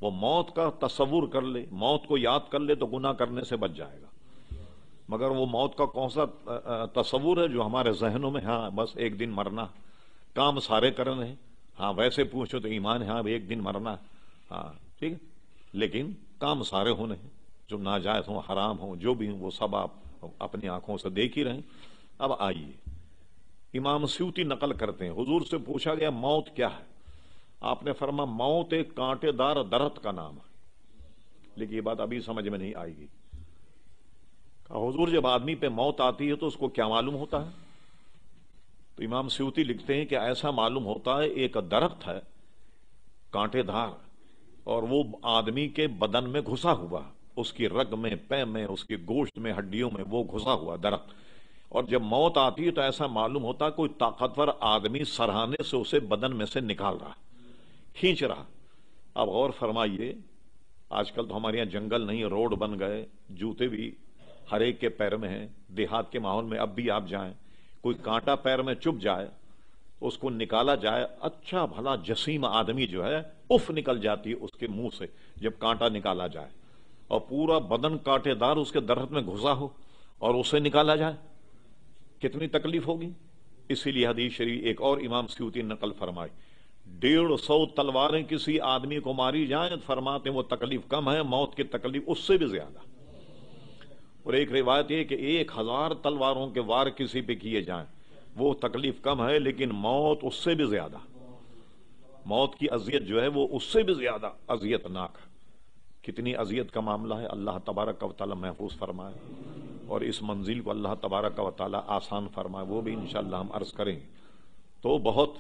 Speaker 1: وہ موت کا تصور کر لے، موت کو یاد کر لے تو گناہ کرنے سے بچ جائے گا. مگر وہ موت کا کون سا تصور ہے جو ہمارے ذہنوں میں ہاں بس ایک دن مرنا، کام سارے کرنے ہیں، ہاں ویسے پوچھو تو ایمان ہے ہاں ایک دن مرنا، ہاں ٹھیک ہے، لیکن کام سارے ہونے ہیں جو ناجائز ہوں حرام ہوں جو بھی ہوں وہ سب آپ اپنی آنکھوں سے دیکھ ہی رہیں. اب آئیے امام سیوطی نقل کرتے ہیں حضور سے پوچھا گیا موت کیا ہے؟ آپ نے فرمایا موت ایک کانٹے دار درخت کا نام ہے. لیکن یہ بات ابھی سمجھ میں نہیں آئے گی. حضور جب آدمی پہ موت آتی ہے تو اس کو کیا معلوم ہوتا ہے؟ تو امام سیوطی لکھتے ہیں کہ ایسا معلوم ہوتا ہے ایک درخت ہے کانٹے دار اور وہ آدمی کے بدن میں گھسا ہوا، اس کی رگ میں، پے میں، اس کی گوشت میں، ہڈیوں میں وہ گھسا ہوا درخت. اور جب موت آتی ہے تو ایسا معلوم ہوتا ہے کوئی طاقتور آدمی سرہانے سے اسے بدن میں سے نکال رہا، کھینچ رہا. اب غور فرمائیے آج کل تو ہمارے یہاں جنگل نہیں، روڈ بن گئے، جوتے بھی ہر ایک کے پیر میں ہیں. دیہات کے ماحول میں اب بھی آپ جائیں کوئی کانٹا پیر میں چپ جائے اس کو نکالا جائے، اچھا بھلا جسیم آدمی جو ہے اف نکل جاتی ہے اس کے منہ سے جب کانٹا نکالا جائے اور پورا بدن کانٹے دار اس کے درخت میں گھسا ہو اور اسے نکالا جائے کتنی تکلیف ہوگی. اسی لیے حدیث شریف ایک اور امام سیوطی نقل فرمائے 150 تلواریں کسی آدمی کو ماری جائیں فرماتے ہیں وہ تکلیف کم ہے موت کی تکلیف اس سے بھی زیادہ. اور ایک روایت یہ کہ 1000 تلواروں کے وار کسی پہ کیے جائیں وہ تکلیف کم ہے لیکن موت اس سے بھی زیادہ. موت کی اذیت جو ہے وہ اس سے بھی زیادہ اذیت ناک. کتنی اذیت کا معاملہ ہے. اللہ تبارک و تعالی محفوظ فرمائے اور اس منزل کو اللہ تبارک و تعالی آسان فرمائے. وہ بھی انشاءاللہ ہم عرض کریں. تو بہت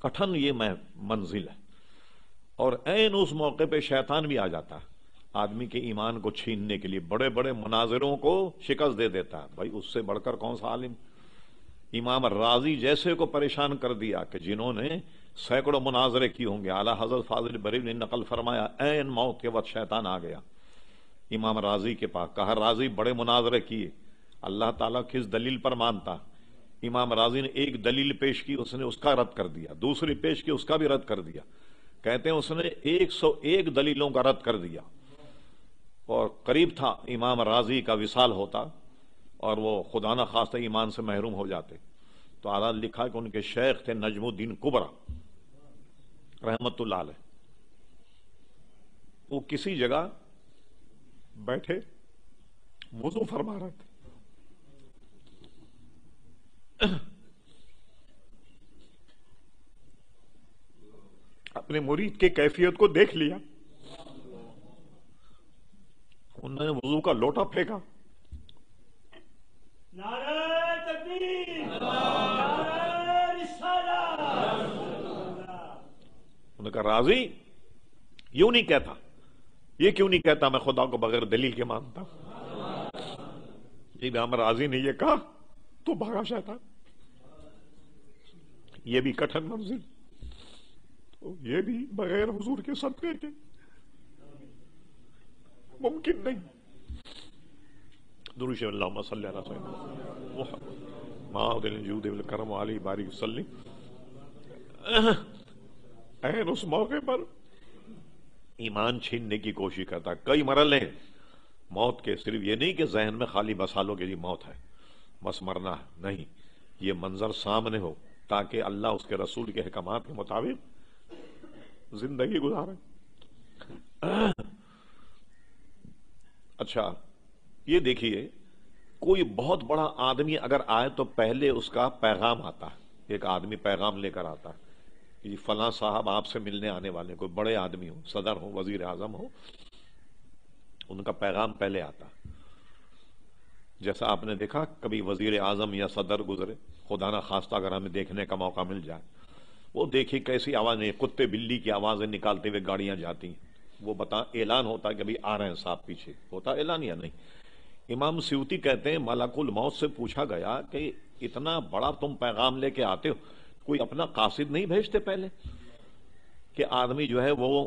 Speaker 1: کٹھن یہ منزل ہے اور عین اس موقع پہ شیطان بھی آ جاتا ہے آدمی کے ایمان کو چھیننے کے لیے. بڑے بڑے مناظروں کو شکست دے دیتا ہے. بھائی اس سے بڑھ کر کون سا عالم. امام راضی جیسے کو پریشان کر دیا کہ جنہوں نے سینکڑوں مناظرے کی ہوں گے. اعلیٰ حضرت فاضل بریلوی نے نقل فرمایا عین موت کے وقت شیطان آ گیا امام راضی کے پاس. کہا راضی بڑے مناظرے کیے اللہ تعالیٰ کس دلیل پر مانتا. امام راضی نے ایک دلیل پیش کی اس نے اس کا رد کر دیا. دوسری پیش کی اس کا بھی رد کر دیا. کہتے ہیں اس نے 101 دلیلوں کا رد کر دیا اور قریب تھا امام راضی کا وصال ہوتا اور وہ خدا نہ خواستہ ایمان سے محروم ہو جاتے. تو اعلیٰ لکھا کہ ان کے شیخ تھے نجم الدین کبرا رحمت اللہ علیہ. وہ کسی جگہ بیٹھے وضو فرما رہے تھے. اپنے مرید کے کیفیت کو دیکھ لیا. انہوں نے وضو کا لوٹا پھینکا.
Speaker 3: نعرہ تکبیر، نعرہ رسالت.
Speaker 1: انہوں نے کہا راضی یوں نہیں کہتا. یہ کیوں نہیں کہتا میں خدا کو بغیر دلیل کے مانتا. امام راضی نے یہ کہا تو بھاگا شیطان. یہ بھی کٹھن منزل. یہ بھی بغیر حضور کے صدقے کے ممکن نہیں. درود اللہم صلی علی سیدنا محمد ماؤد الجود والکرم علی بارک وسلم. عین اس موقع پر ایمان چھیننے کی کوشش کرتا. کئی مرحلے موت کے. صرف یہ نہیں کہ ذہن میں خالی بسالوں کے لیے موت ہے بس مرنا ہے. نہیں یہ منظر سامنے ہو تاکہ اللہ اس کے رسول کے احکامات کے مطابق زندگی گزارے. اچھا یہ دیکھیے کوئی بہت بڑا آدمی اگر آئے تو پہلے اس کا پیغام آتا ہے. ایک آدمی پیغام لے کر آتا ہے کہ فلاں صاحب آپ سے ملنے آنے والے. کوئی بڑے آدمی ہو صدر ہو وزیر اعظم ہو ان کا پیغام پہلے آتا. جیسا آپ نے دیکھا کبھی وزیر اعظم یا صدر گزرے خدا نہ خواستہ اگر ہمیں دیکھنے کا موقع مل جائے وہ دیکھیں کیسی آوازیں کتے بلی کی آوازیں نکالتے ہوئے گاڑیاں جاتی ہیں. وہ اعلان ہوتا ہے کہ ابھی آ رہے ہیں صاحب پیچھے. ہوتا اعلان یا نہیں. امام سیوطی کہتے ہیں ملک الموت سے پوچھا گیا کہ اتنا بڑا تم پیغام لے کے آتے ہو کوئی اپنا قاصد نہیں بھیجتے پہلے کہ آدمی جو ہے وہ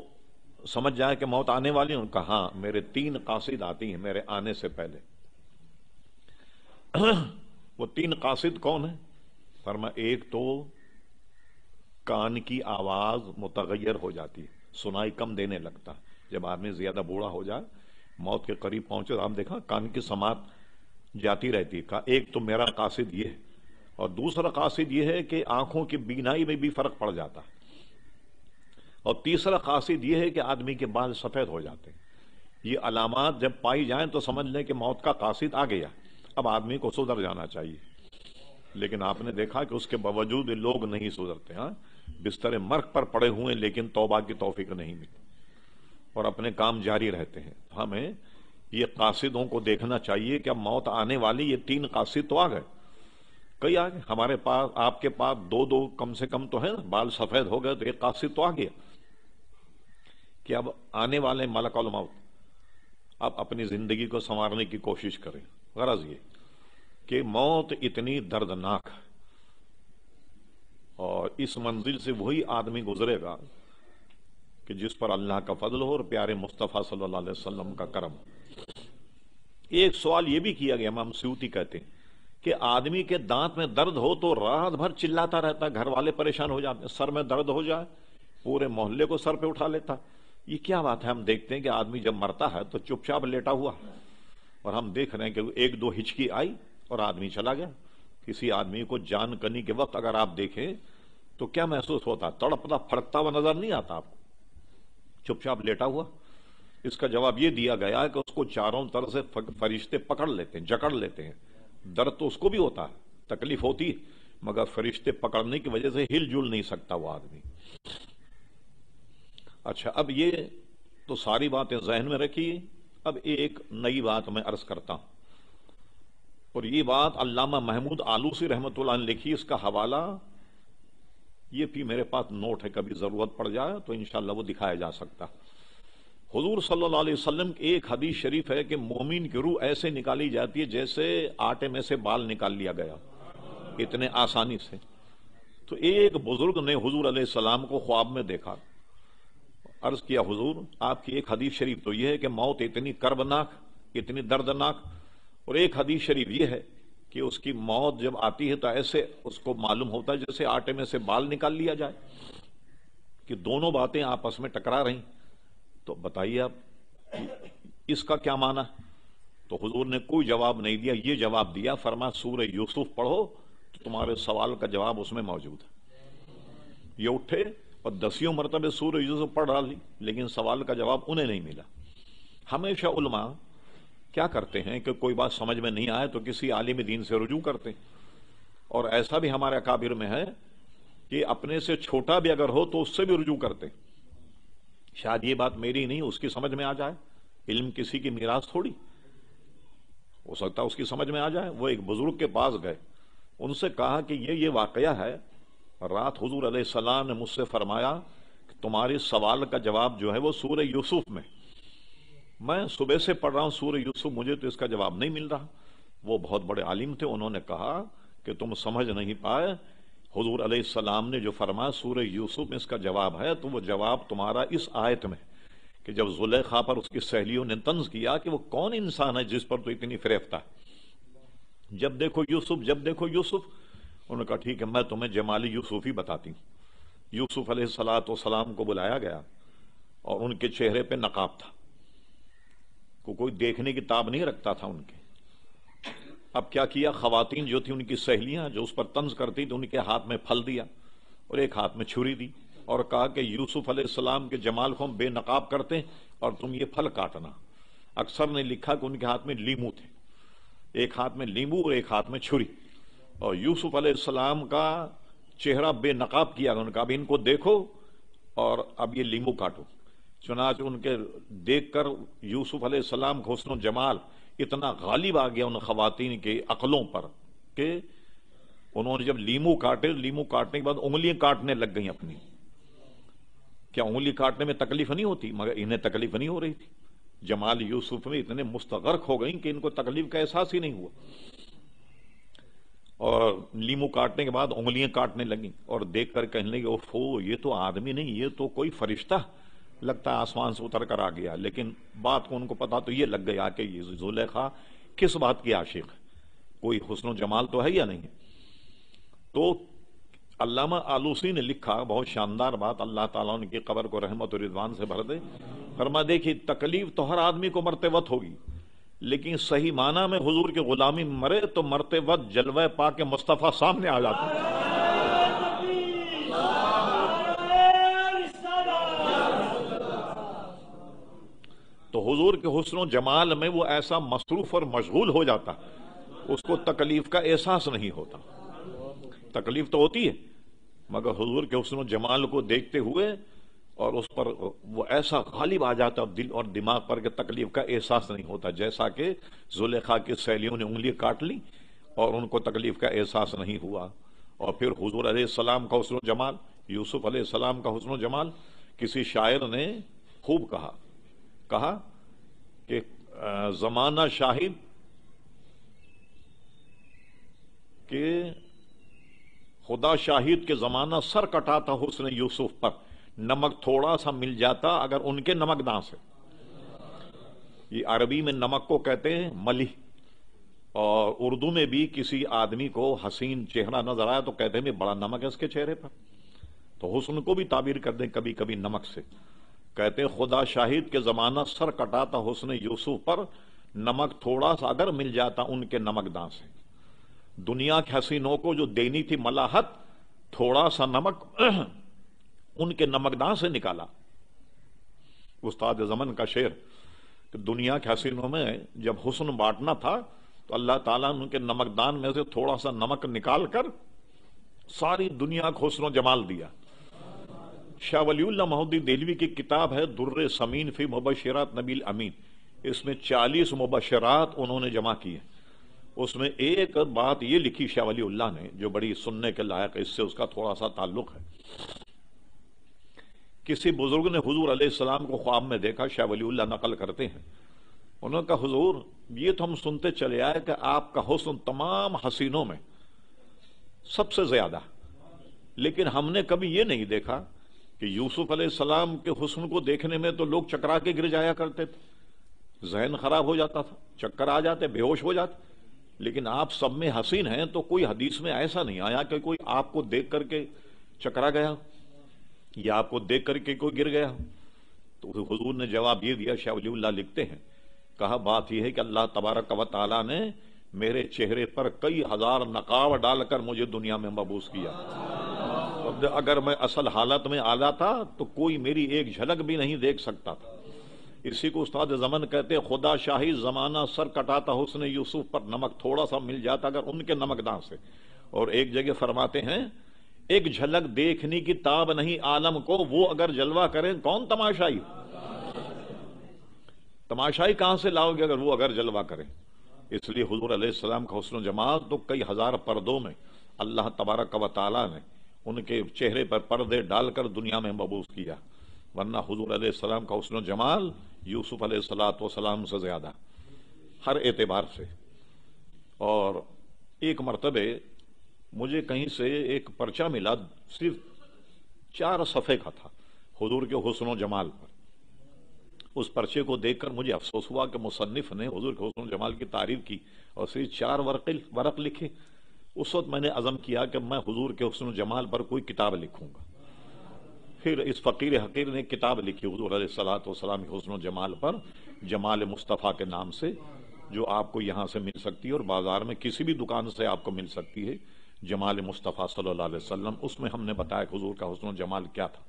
Speaker 1: سمجھ جائے کہ موت آنے والی ہے. ان کا ہاں میرے 3 قاصد آتی ہیں میرے آنے سے پہلے. وہ 3 قاصد کون ہیں؟ فرمایا ایک تو کان کی آواز متغیر ہو جاتی ہے سنائی کم دینے لگتا. جب آدمی زیادہ بوڑھا ہو جائے موت کے قریب پہنچے تو آپ دیکھا کان کی سماعت جاتی رہتی ہے. ایک تو میرا قاصد یہ ہے اور دوسرا قاصد یہ ہے کہ آنکھوں کی بینائی میں بھی فرق پڑ جاتا ہے اور تیسرا قاصد یہ ہے کہ آدمی کے بال سفید ہو جاتے ہیں. یہ علامات جب پائی جائیں تو سمجھ لیں کہ موت کا قاصد آ گیا. اب آدمی کو سدھر جانا چاہیے لیکن آپ نے دیکھا کہ اس کے باوجود لوگ نہیں سدھرتے. ہاں بستر مرگ پر پڑے ہوئے لیکن توبہ کی توفیق نہیں ملی اور اپنے کام جاری رہتے ہیں. ہمیں یہ قاصدوں کو دیکھنا چاہیے کہ اب موت آنے والی. یہ 3 قاصد تو آ گئے کئی آ گئے ہمارے پاس آپ کے پاس 2 کم سے کم تو ہے نا. بال سفید ہو گئے تو ایک قاصد تو آ گیا کہ اب آنے والے ملک الموت. اب اپنی زندگی کو سنوارنے کی کوشش کریں. غرض یہ کہ موت اتنی دردناک ہے اور اس منزل سے وہی آدمی گزرے گا کہ جس پر اللہ کا فضل ہو اور پیارے مصطفیٰ صلی اللہ علیہ وسلم کا کرم. ایک سوال یہ بھی کیا گیا امام سیوطی کہتے ہیں کہ آدمی کے دانت میں درد ہو تو رات بھر چلاتا رہتا ہے. گھر والے پریشان ہو جاتے ہیں. سر میں درد ہو جائے پورے محلے کو سر پہ اٹھا لیتا. یہ کیا بات ہے؟ ہم دیکھتے ہیں کہ آدمی جب مرتا ہے تو چپ چاپ لیٹا ہوا اور ہم دیکھ رہے ہیں کہ ایک دو ہچکی آئی اور آدمی چلا گیا. کسی آدمی کو جان کنی کے وقت اگر آپ دیکھیں تو کیا محسوس ہوتا؟ تڑپتا پھڑکتا ہوا نظر نہیں آتا آپ کو؟ چپ چاپ لیٹا ہوا. اس کا جواب یہ دیا گیا کہ اس کو چاروں طرف سے فرشتے پکڑ لیتے ہیں، جکڑ لیتے ہیں. درد تو اس کو بھی ہوتا ہے، تکلیف ہوتی ہے، مگر فرشتے پکڑنے کی وجہ سے ہل جل نہیں سکتا وہ آدمی. اچھا، اب یہ تو ساری باتیں ذہن میں رکھی. اب ایک نئی بات میں عرض کرتا ہوں، اور یہ بات علامہ محمود آلوسی رحمۃ اللہ نے لکھی. اس کا حوالہ یہ بھی میرے پاس نوٹ ہے، کبھی ضرورت پڑ جائے تو انشاءاللہ وہ دکھایا جا سکتا. حضور صلی اللہ علیہ وسلم کی ایک حدیث شریف ہے کہ مومن کی روح ایسے نکالی جاتی ہے جیسے آٹے میں سے بال نکال لیا گیا، اتنے آسانی سے. تو ایک بزرگ نے حضور علیہ السلام کو خواب میں دیکھا. عرض کیا حضور آپ کی ایک حدیث شریف تو یہ ہے کہ موت اتنی کربناک، اتنی دردناک، اور ایک حدیث شریف یہ ہے کہ اس کی موت جب آتی ہے تو ایسے اس کو معلوم ہوتا ہے جیسے آٹے میں سے بال نکال لیا جائے، کہ دونوں باتیں آپس میں ٹکرا رہی. تو بتائیے آپ اس کا کیا معنی؟ تو حضور نے کوئی جواب نہیں دیا. یہ جواب دیا، فرمایا سورہ یوسف پڑھو تو تمہارے سوال کا جواب اس میں موجود ہے. یہ اٹھے اور 10 مرتبہ سورہ یوسف پڑھ ڈالی، لیکن سوال کا جواب انہیں نہیں ملا. ہمیشہ علماء کیا کرتے ہیں کہ کوئی بات سمجھ میں نہیں آئے تو کسی عالم دین سے رجوع کرتے ہیں. اور ایسا بھی ہمارے اکابر میں ہے کہ اپنے سے چھوٹا بھی اگر ہو تو اس سے بھی رجوع کرتے. شاید یہ بات میری نہیں اس کی سمجھ میں آ جائے. علم کسی کی میراث تھوڑی، ہو سکتا ہے اس کی سمجھ میں آ جائے. وہ ایک بزرگ کے پاس گئے، ان سے کہا کہ یہ واقعہ ہے، رات حضور علیہ السلام نے مجھ سے فرمایا کہ تمہارے سوال کا جواب جو ہے وہ سورہ یوسف میں صبح سے پڑھ رہا ہوں سورہ یوسف، مجھے تو اس کا جواب نہیں مل رہا. وہ بہت بڑے عالم تھے، انہوں نے کہا کہ تم سمجھ نہیں پائے. حضور علیہ السلام نے جو فرمایا سورہ یوسف میں اس کا جواب ہے، تو وہ جواب تمہارا اس آیت میں کہ جب زلیخا پر اس کی سہیلیوں نے طنز کیا کہ وہ کون انسان ہے جس پر تو اتنی فریفتہ ہے، جب دیکھو یوسف جب دیکھو یوسف. انہوں نے کہا ٹھیک ہے، میں تمہیں جمالی یوسف ہی بتاتی ہوں. یوسف علیہ السلام کو بلایا گیا اور ان کے چہرے پہ نقاب تھا، کوئی دیکھنے کی تاب نہیں رکھتا تھا ان کے. اب کیا کیا، خواتین جو تھی ان کی سہیلیاں جو اس پر طنز کرتی تھی، ان کے ہاتھ میں پھل دیا اور ایک ہاتھ میں چھری دی اور کہا کہ یوسف علیہ السلام کے جمال کو ہم بے نقاب کرتے ہیں اور تم یہ پھل کاٹنا. اکثر نے لکھا کہ ان کے ہاتھ میں لیمو تھے، ایک ہاتھ میں لیمو اور ایک ہاتھ میں چھری، اور یوسف علیہ السلام کا چہرہ بے نقاب کیا. انہوں نے کہا اب ان کو دیکھو اور اب یہ لیمو کاٹو. چنانچہ ان کے دیکھ کر یوسف علیہ السلام کا حسن و جمال اتنا غالب آ گیا ان خواتین کے عقلوں پر کہ انہوں نے جب لیمو کاٹنے کے بعد انگلیاں کاٹنے لگ گئیں اپنی. کیا انگلی کاٹنے میں تکلیف نہیں ہوتی؟ مگر انہیں تکلیف نہیں ہو رہی تھی. جمال یوسف میں اتنے مستغرق ہو گئیں کہ ان کو تکلیف کا احساس ہی نہیں ہوا، اور لیمو کاٹنے کے بعد انگلیاں کاٹنے لگیں اور دیکھ کر کہنے لگے اوفو، یہ تو آدمی نہیں، یہ تو کوئی فرشتہ لگتا ہے آسمان سے اتر کر آ گیا. لیکن بات کو ان کو پتا تو یہ لگ گیا کہ یہ زلیخا کس بات کی عاشق ہے، کوئی حسن و جمال تو ہے یا نہیں. تو علامہ آلوسی نے لکھا بہت شاندار بات، اللہ تعالیٰ ان کی قبر کو رحمت و رضوان سے بھر دے. فرما دیکھیے تکلیف تو ہر آدمی کو مرتے وقت ہوگی، لیکن صحیح معنی میں حضور کی غلامی میں مرے تو مرتے وقت جلوہ پاک مصطفیٰ سامنے آ جاتا ہے. تو حضور کے حسن و جمال میں وہ ایسا مصروف اور مشغول ہو جاتا، اس کو تکلیف کا احساس نہیں ہوتا. تکلیف تو ہوتی ہے مگر حضور کے حسن و جمال کو دیکھتے ہوئے اور اس پر وہ ایسا غالب آ جاتا دل اور دماغ پر کہ تکلیف کا احساس نہیں ہوتا. جیسا کہ زلیخا کی سہیلیوں نے انگلی کاٹ لی اور ان کو تکلیف کا احساس نہیں ہوا. اور پھر حضور علیہ السلام کا حسن و جمال، یوسف علیہ السلام کا حسن و جمال، کسی شاعر نے خوب کہا کہ زمانہ شاہد کہ خدا شاہد کے زمانہ سر کٹاتا حسن یوسف پر، نمک تھوڑا سا مل جاتا اگر ان کے نمک داں سے. یہ عربی میں نمک کو کہتے ہیں ملح، اور اردو میں بھی کسی آدمی کو حسین چہرہ نظر آیا تو کہتے ہیں بڑا نمک ہے اس کے چہرے پر. تو حسن کو بھی تعبیر کر دیں کبھی کبھی نمک سے. کہتے ہیں خدا شاہد کے زمانہ سر کٹاتا حسن یوسف پر، نمک تھوڑا سا اگر مل جاتا ان کے نمکدان سے، دنیا کے حسینوں کو جو دینی تھی ملاحت، تھوڑا سا نمک ان کے نمکدان سے نکالا۔ استاد زمن کا شعر کہ دنیا کے حسینوں میں جب حسن بانٹنا تھا تو اللہ تعالیٰ نے ان کے نمکدان میں سے تھوڑا سا نمک نکال کر ساری دنیا کو حسن و جمال دیا۔ شاہ ولی اللہ مہودی دہلوی کی کتاب ہے در ثمین فی مبشرات نبی الامین، اس میں 40 مبشرات انہوں نے جمع کی ہیں۔ اس میں ایک بات یہ لکھی شاہ ولی اللہ نے جو بڑی سننے کے لائق ہے، اس سے اس کا تھوڑا سا تعلق ہے۔ کسی بزرگ نے حضور علیہ السلام کو خواب میں دیکھا، شاہ ولی اللہ نقل کرتے ہیں، انہوں نے کہا حضور یہ تو ہم سنتے چلے آئے کہ آپ کا حسن تمام حسینوں میں سب سے زیادہ، لیکن ہم نے کبھی یہ نہیں دیکھا کہ یوسف علیہ السلام کے حسن کو دیکھنے میں تو لوگ چکرا کے گر جایا کرتے تھے، ذہن خراب ہو جاتا تھا، چکر آ جاتے، بے ہوش ہو جاتے، لیکن آپ سب میں حسین ہیں، تو کوئی حدیث میں ایسا نہیں آیا کہ کوئی آپ کو دیکھ کر کے چکرا گیا یا آپ کو دیکھ کر کے کوئی گر گیا۔ تو حضور نے جواب یہ دیا، شاہ ولی اللہ لکھتے ہیں، کہا بات یہ ہے کہ اللہ تبارک و تعالیٰ نے میرے چہرے پر کئی ہزار نقاب ڈال کر مجھے دنیا میں مبعوث کیا، اگر میں اصل حالت میں آ جاتا تو کوئی میری ایک جھلک بھی نہیں دیکھ سکتا تھا۔ اسی کو استاد زمن کہتے خدا شاہی زمانہ سر کٹاتا حسن یوسف پر نمک تھوڑا سا مل جاتا اگر ان کے نمکدان سے۔ اور ایک جگہ فرماتے ہیں ایک جھلک دیکھنے کی تاب نہیں عالم کو، وہ اگر جلوہ کریں کون تماشائی؟ تماشائی کہاں سے لاؤ گے اگر جلوہ کریں؟ اس لیے حضور علیہ السلام کا حسن و جمال تو کئی ہزار پردوں میں اللہ تبارک و تعالیٰ نے ان کے چہرے پر پردے ڈال کر دنیا میں مبعوث کیا، ورنہ حضور علیہ السلام کا حسن و جمال یوسف علیہ السلام سے زیادہ ہر اعتبار سے۔ اور ایک مرتبہ مجھے کہیں سے ایک پرچہ ملا، صرف 4 صفحے کا تھا حضور کے حسن و جمال پر۔ اس پرچے کو دیکھ کر مجھے افسوس ہوا کہ مصنف نے حضور کے حسن و جمال کی تعریف کی اور صرف 4 ورق لکھے۔ اس وقت میں نے عزم کیا کہ میں حضور کے حسن و جمال پر کوئی کتاب لکھوں گا۔ پھر اس فقیر حقیر نے کتاب لکھی حضور علیہ السلام کے حسن و جمال پر، جمال مصطفیٰ کے نام سے، جو آپ کو یہاں سے مل سکتی ہے اور بازار میں کسی بھی دکان سے آپ کو مل سکتی ہے، جمال مصطفیٰ صلی اللہ علیہ وسلم۔ اس میں ہم نے بتایا کہ حضور کا حسن و جمال کیا تھا۔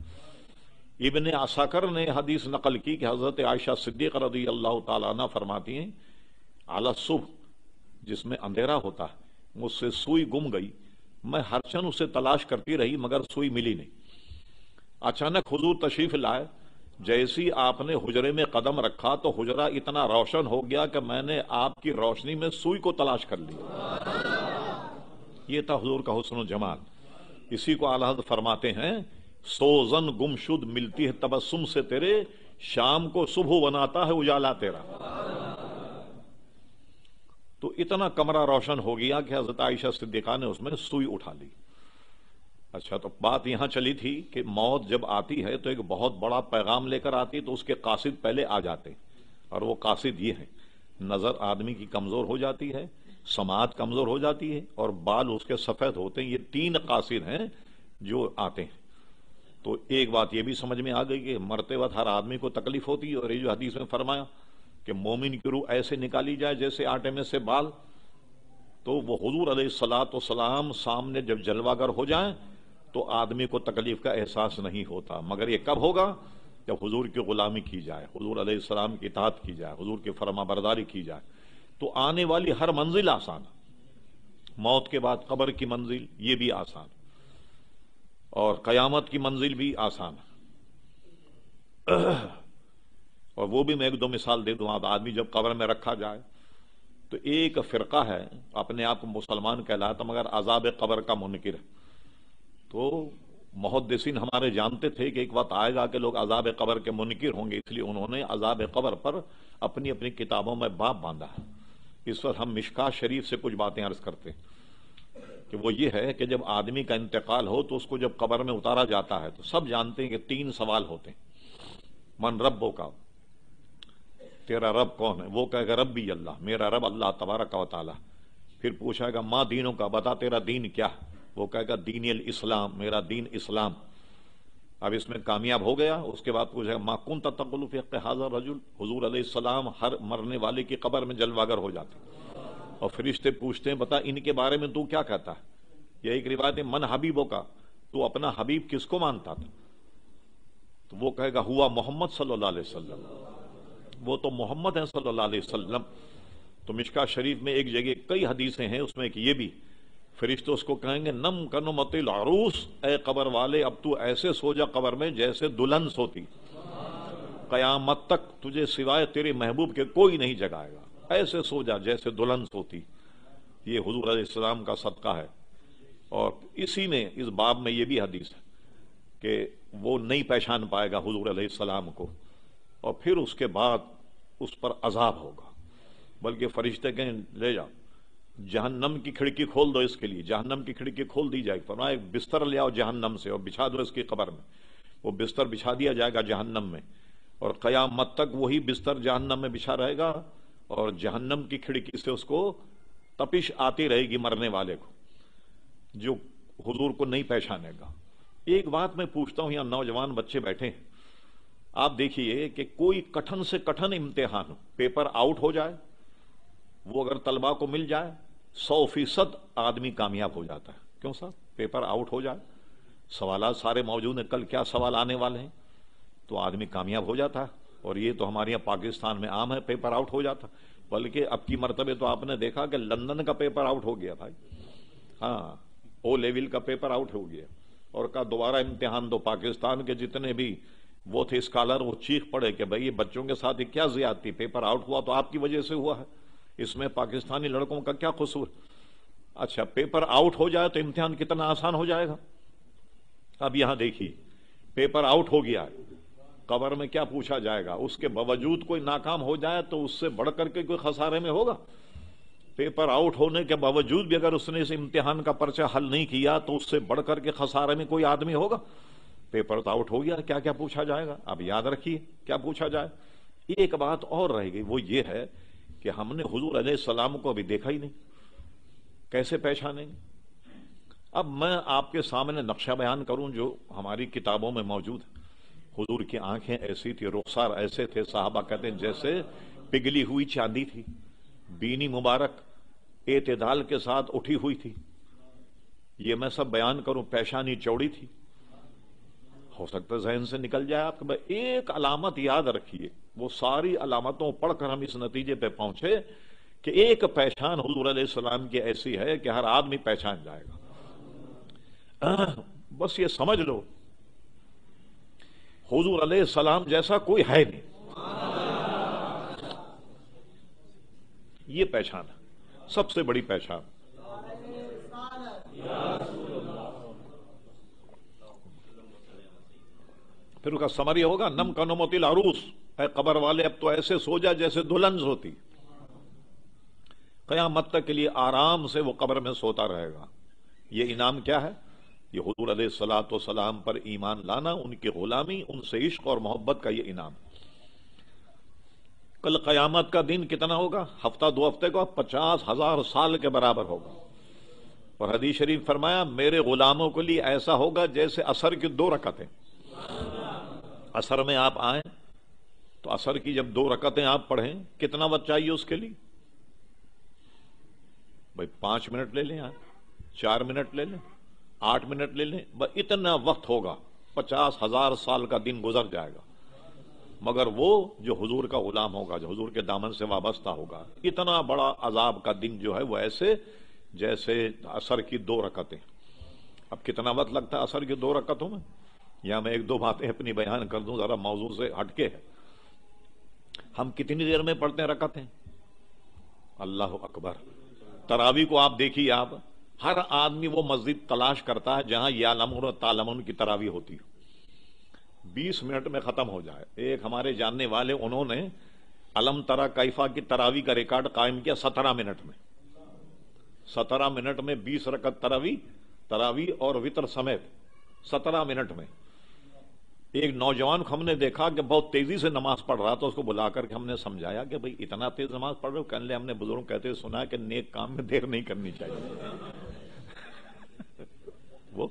Speaker 1: ابن عساکر نے حدیث نقل کی کہ حضرت عائشہ صدیقہ رضی اللہ تعالیٰ عنہ فرماتی ہیں اعلی صبح جس میں اندھیرا ہوتا ہے مجھ سے سوئی گم گئی، میں ہر چن اسے تلاش کرتی رہی مگر سوئی ملی نہیں۔ اچانک حضور تشریف لائے، جیسی آپ نے حجرے میں قدم رکھا تو حجرہ اتنا روشن ہو گیا کہ میں نے آپ کی روشنی میں سوئی کو تلاش کر لیا۔ یہ تھا حضور کا حسن و جمال۔ اسی کو اعلیٰ حضرت فرماتے ہیں سوزن گمشد ملتی ہے تبسم سے تیرے، شام کو صبح بناتا ہے اجالا تیرا۔ تو اتنا کمرہ روشن ہو گیا کہ حضرت عائشہ صدیقہ نے اس میں سوئی اٹھا لی۔ اچھا، تو بات یہاں چلی تھی کہ موت جب آتی ہے تو ایک بہت بڑا پیغام لے کر آتی ہے، تو اس کے قاصد پہلے آ جاتے ہیں، اور وہ قاصد یہ ہے نظر آدمی کی کمزور ہو جاتی ہے، سماعت کمزور ہو جاتی ہے، اور بال اس کے سفید ہوتے ہیں۔ یہ 3 قاصد ہیں جو آتے ہیں۔ تو ایک بات یہ بھی سمجھ میں آ گئی کہ مرتے وقت ہر آدمی کو تکلیف ہوتی ہے، اور یہ جو حدیث میں فرمایا کہ مومن کی روح ایسے نکالی جائے جیسے آٹے میں سے بال، تو وہ حضور علیہ السلام سامنے جب جلوہ گر ہو جائیں تو آدمی کو تکلیف کا احساس نہیں ہوتا، مگر یہ کب ہوگا؟ جب حضور کی غلامی کی جائے، حضور علیہ السلام کی اطاعت کی جائے، حضور کی فرما برداری کی جائے، تو آنے والی ہر منزل آسان ہے۔ موت کے بعد قبر کی منزل یہ بھی آسان، اور قیامت کی منزل بھی آسان ہے۔ اور وہ بھی میں 1-2 مثال دے دوں۔ آپ آدمی جب قبر میں رکھا جائے تو ایک فرقہ ہے اپنے آپ کو مسلمان کہلاتا مگر عذاب قبر کا منکر ہے۔ تو محدثین ہمارے جانتے تھے کہ ایک وقت آئے گا کہ لوگ عذاب قبر کے منکر ہوں گے، اس لیے انہوں نے عذاب قبر پر اپنی اپنی کتابوں میں باب باندھا ہے۔ اس وقت ہم مشکات شریف سے کچھ باتیں عرض کرتے ہیں کہ وہ یہ ہے کہ جب آدمی کا انتقال ہو تو اس کو جب قبر میں اتارا جاتا ہے تو سب جانتے ہیں کہ 3 سوال ہوتے ہیں۔ من ربو کا، تیرا رب کون ہے؟ وہ کہے گا ربی اللہ، میرا رب اللہ تبارک و تعالی۔ پھر پوچھا گا ماں دینوں کا، بتا تیرا دین کیا ہے؟ وہ کہے گا دین الاسلام، میرا دین اسلام۔ اب اس میں کامیاب ہو گیا، اس کے بعد پوچھا ما کنت تقول فی حق ھذا الرجل، حضور علیہ السلام ہر مرنے والے کی قبر میں جلوہ گر ہو جاتے، اور فرشتے پوچھتے ہیں بتا ان کے بارے میں تو کیا کہتا ہے؟ یہ ایک روایت ہے من حبیبوں کا، تو اپنا حبیب کس کو مانتا تھا؟ تو وہ کہے گا ہوا محمد صلی اللہ علیہ وسلم، وہ تو محمد ہیں صلی اللہ علیہ وسلم۔ تو مشکاہ شریف میں ایک جگہ کئی حدیثیں ہیں، اس میں کہ یہ بھی فرشتے اس کو کہیں گے نم کنمت العروس، اے قبر والے اب تو ایسے سو جا قبر میں جیسے دلہن سوتی، قیامت تک تجھے سوائے تیرے محبوب کے کوئی نہیں جگائے گا، ایسے سو جا جیسے دلہن سوتی۔ یہ حضور علیہ السلام کا صدقہ ہے۔ اور اسی میں اس باب میں یہ بھی حدیث ہے کہ وہ نہیں پہچان پائے گا حضور علیہ السلام کو، اور پھر اس کے بعد اس پر عذاب ہوگا، بلکہ فرشتے کہیں لے جا جہنم کی کھڑکی کھول دو اس کے لیے، جہنم کی کھڑکی کھول دی جائے گی، فرمایا ایک بستر لے آؤ جہنم سے اور بچھا دو اس کی قبر میں، وہ بستر بچھا دیا جائے گا جہنم میں، اور قیامت تک وہی بستر جہنم میں بچھا رہے گا، اور جہنم کی کھڑکی سے اس کو تپش آتی رہے گی مرنے والے کو، جو حضور کو نہیں پہچانے گا۔ ایک بات میں پوچھتا ہوں، یہاں نوجوان بچے بیٹھے ہیں، آپ دیکھیے کہ کوئی کٹھن سے کٹھن امتحان ہو، پیپر آؤٹ ہو جائے، وہ اگر طلبہ کو مل جائے 100% آدمی کامیاب ہو جاتا ہے۔ کیوں صاحب؟ پیپر آؤٹ ہو جائے، سوالات سارے موجود ہیں، کل کیا سوال آنے والے ہیں، تو آدمی کامیاب ہو جاتا ہے۔ اور یہ تو ہمارے یہاں پاکستان میں عام ہے، پیپر آؤٹ ہو جاتا، بلکہ اب کی مرتبہ تو آپ نے دیکھا کہ لندن کا پیپر آؤٹ ہو گیا بھائی، ہاں او لیول کا پیپر آؤٹ ہو گیا، اور کا دوبارہ امتحان دو۔ پاکستان کے جتنے بھی وہ تھے اسکالر، وہ چیخ پڑے کہ بھائی یہ بچوں کے ساتھ کیا زیادتی، پیپر آؤٹ ہوا تو آپ کی وجہ سے ہوا ہے، اس میں پاکستانی لڑکوں کا کیا قصور؟ اچھا پیپر آؤٹ ہو جائے تو امتحان کتنا آسان ہو جائے گا۔ اب یہاں دیکھیے پیپر آؤٹ ہو گیا ہے، قبر میں کیا پوچھا جائے گا؟ اس کے باوجود کوئی ناکام ہو جائے تو اس سے بڑھ کر کے کوئی خسارے میں ہوگا؟ پیپر آؤٹ ہونے کے باوجود بھی اگر اس نے اس امتحان کا پرچہ حل نہیں کیا تو اس سے بڑھ کر کے خسارے میں کوئی آدمی ہوگا؟ پیپر تو آؤٹ ہو گیا، کیا کیا پوچھا جائے گا؟ اب یاد رکھیے کیا پوچھا جائے۔ ایک بات اور رہ گئی، وہ یہ ہے کہ ہم نے حضور علیہ السلام کو ابھی دیکھا ہی نہیں، کیسے پہچانیں گے؟ اب میں آپ کے سامنے نقشہ بیان کروں جو ہماری کتابوں میں موجود ہے۔ حضور کی آنکھیں ایسی تھی، رخسار ایسے تھے، صحابہ کہتے ہیں جیسے پگھلی ہوئی چاندی تھی، بینی مبارک اعتدال کے ساتھ اٹھی ہوئی تھی۔ یہ میں سب بیان کروں، پیشانی چوڑی تھی، ہو سکتا ہے ذہن سے نکل جائے آپ کے، ایک علامت یاد رکھیے، وہ ساری علامتوں پڑھ کر ہم اس نتیجے پہ پہنچے کہ ایک پہچان حضور علیہ السلام کی ایسی ہے کہ ہر آدمی پہچان جائے گا۔ بس یہ سمجھ لو حضور علیہ السلام جیسا کوئی ہے نہیں، یہ پہچان ہے سب سے بڑی پہچان۔ پھر اس کا سمری ہوگا نم کنمت العروس، اے قبر والے اب تو ایسے سو جا جیسے دلہن سوتی، قیامت تک کے لیے آرام سے وہ قبر میں سوتا رہے گا۔ یہ انعام کیا ہے؟ یہ حضور علیہ الصلوۃ والسلام پر ایمان لانا، ان کی غلامی، ان سے عشق اور محبت کا یہ انعام۔ کل قیامت کا دن کتنا ہوگا؟ ہفتہ دو ہفتے کا 50,000 سال کے برابر ہوگا۔ اور حدیث شریف فرمایا میرے غلاموں کے لیے ایسا ہوگا جیسے عصر کی 2 رکعتیں۔ عصر میں آپ آئیں تو عصر کی جب 2 رکعتیں آپ پڑھیں، کتنا وقت چاہیے اس کے لیے؟ بھائی 5 منٹ لے لیں، آپ 4 منٹ لے لیں، 8 منٹ لے لیں، بس اتنا وقت ہوگا، 50,000 سال کا دن گزر جائے گا۔ مگر وہ جو حضور کا غلام ہوگا، جو حضور کے دامن سے وابستہ ہوگا، اتنا بڑا عذاب کا دن جو ہے وہ ایسے جیسے عصر کی 2 رکعتیں۔ اب کتنا وقت لگتا ہے عصر کی 2 رکعتوں میں؟ یا میں 1-2 باتیں اپنی بیان کر دوں، ذرا موضوع سے ہٹ کے ہے۔ ہم کتنی دیر میں پڑھتے ہیں رکعتیں؟ اللہ اکبر۔ تراویح کو آپ دیکھیے، آپ ہر آدمی وہ مسجد تلاش کرتا ہے جہاں یعلمون و تعلمون کی تراویح ہوتی ہے، 20 منٹ میں ختم ہو جائے۔ ایک ہمارے جاننے والے، انہوں نے علم ترا کیفا کی تراویح کا ریکارڈ قائم کیا 17 منٹ میں۔ 17 منٹ میں 20 رکعت تراویح اور وتر سمیت 17 منٹ میں۔ ایک نوجوان کو ہم نے دیکھا کہ بہت تیزی سے نماز پڑھ رہا تھا، اس کو بلا کر کے ہم نے سمجھایا کہ بھئی اتنا تیز نماز پڑھ رہے ہو؟ کہنے لے ہم نے بزرگ کہتے سنا کہ نیک کام میں دیر نہیں کرنی چاہیے۔ وہ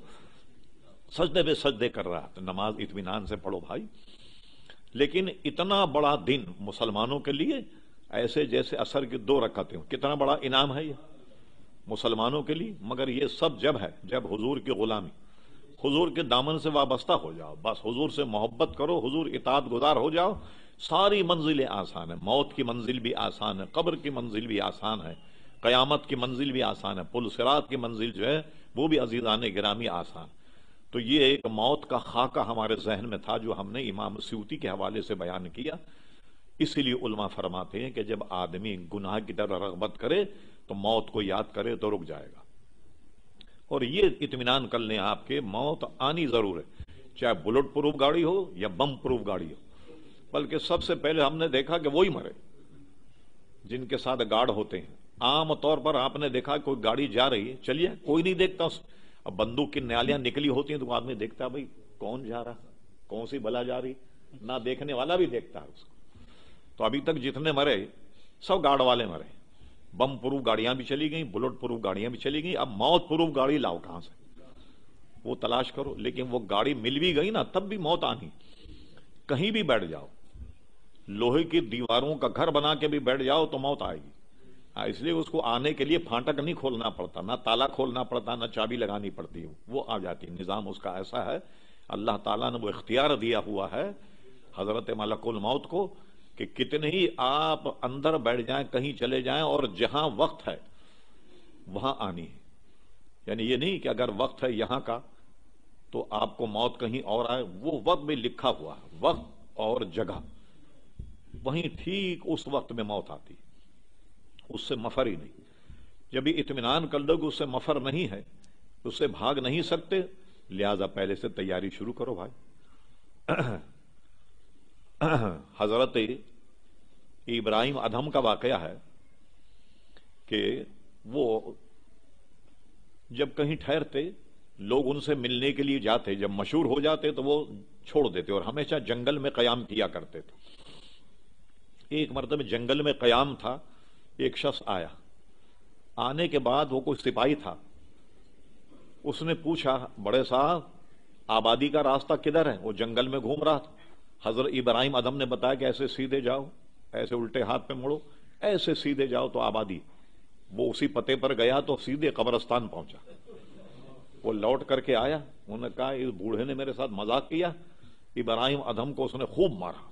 Speaker 1: سجدے پہ سجدے کر رہا تو نماز اطمینان سے پڑھو بھائی. لیکن اتنا بڑا دن مسلمانوں کے لیے ایسے جیسے عصر کی 2 رکعتیں ہوں، کتنا بڑا انعام ہے یہ مسلمانوں کے لیے. مگر یہ سب جب ہے جب حضور کی غلامی، حضور کے دامن سے وابستہ ہو جاؤ، بس حضور سے محبت کرو، حضور اطاعت گزار ہو جاؤ، ساری منزلیں آسان ہیں. موت کی منزل بھی آسان ہے، قبر کی منزل بھی آسان ہے، قیامت کی منزل بھی آسان ہے، پل صراط کی منزل جو ہے وہ بھی عزیزان گرامی آسان. تو یہ ایک موت کا خاکہ ہمارے ذہن میں تھا جو ہم نے امام سیوطی کے حوالے سے بیان کیا. اسی لیے علماء فرماتے ہیں کہ جب آدمی گناہ کی طرف رغبت کرے تو موت کو یاد کرے تو رک جائے گا. اور یہ اطمینان کر لیں آپ کے موت آنی ضرور ہے، چاہے بلٹ پروف گاڑی ہو یا بم پروف گاڑی ہو. بلکہ سب سے پہلے ہم نے دیکھا کہ وہی مرے جن کے ساتھ گارڈ ہوتے ہیں. عام طور پر آپ نے دیکھا کوئی گاڑی جا رہی ہے، چلیے کوئی نہیں دیکھتا، اب بندوق کی نیالیاں نکلی ہوتی ہیں تو آدمی دیکھتا بھائی کون جا رہا، کون سی بلا جا رہی، نہ دیکھنے والا بھی دیکھتا ہے اس کو. تو ابھی تک جتنے مرے سب گارڈ والے مرے. بم پروف گاڑیاں بھی چلی گئیں، بلٹ پروف گاڑیاں بھی چلی گئیں. اب موت پروف گاڑی لاؤ کہاں سے، وہ تلاش کرو. لیکن وہ گاڑی مل بھی گئی نا تب بھی موت آنی. کہیں بھی بیٹھ جاؤ، لوہے کی دیواروں کا گھر بنا کے بھی بیٹھ جاؤ تو موت آئے گی. اس لیے اس کو آنے کے لیے پھانٹک نہیں کھولنا پڑتا، نہ تالا کھولنا پڑتا، نہ چابی لگانی پڑتی، وہ آ جاتی. نظام اس کا ایسا ہے، اللہ تعالیٰ نے وہ اختیار دیا ہوا ہے حضرت ملک الموت کو کہ کتنے ہی آپ اندر بیٹھ جائیں، کہیں چلے جائیں، اور جہاں وقت ہے وہاں آنی ہے. یعنی یہ نہیں کہ اگر وقت ہے یہاں کا تو آپ کو موت کہیں اور آئے، وہ وقت بھی لکھا ہوا ہے، وقت اور جگہ وہیں ٹھیک اس وقت میں موت آتی، اس سے مفر ہی نہیں. جب یہ اطمینان کر لو کہ اس سے مفر نہیں ہے، اس سے بھاگ نہیں سکتے، لہذا پہلے سے تیاری شروع کرو بھائی. حضرت ابراہیم ادھم کا واقعہ ہے کہ وہ جب کہیں ٹھہرتے لوگ ان سے ملنے کے لیے جاتے، جب مشہور ہو جاتے تو وہ چھوڑ دیتے اور ہمیشہ جنگل میں قیام کیا کرتے تھے. ایک مرتبہ جنگل میں قیام تھا، ایک شخص آیا، آنے کے بعد وہ کوئی سپاہی تھا، اس نے پوچھا بڑے صاحب آبادی کا راستہ کدھر ہے؟ وہ جنگل میں گھوم رہا تھا. حضرت ابراہیم ادھم نے بتایا کہ ایسے سیدھے جاؤ، ایسے الٹے ہاتھ پہ مڑو، ایسے سیدھے جاؤ تو آبادی. وہ اسی پتے پر گیا تو سیدھے قبرستان پہنچا. وہ لوٹ کر کے آیا، انہوں نے کہا اس بوڑھے نے میرے ساتھ مذاق کیا. ابراہیم ادھم کو اس نے خوب مارا،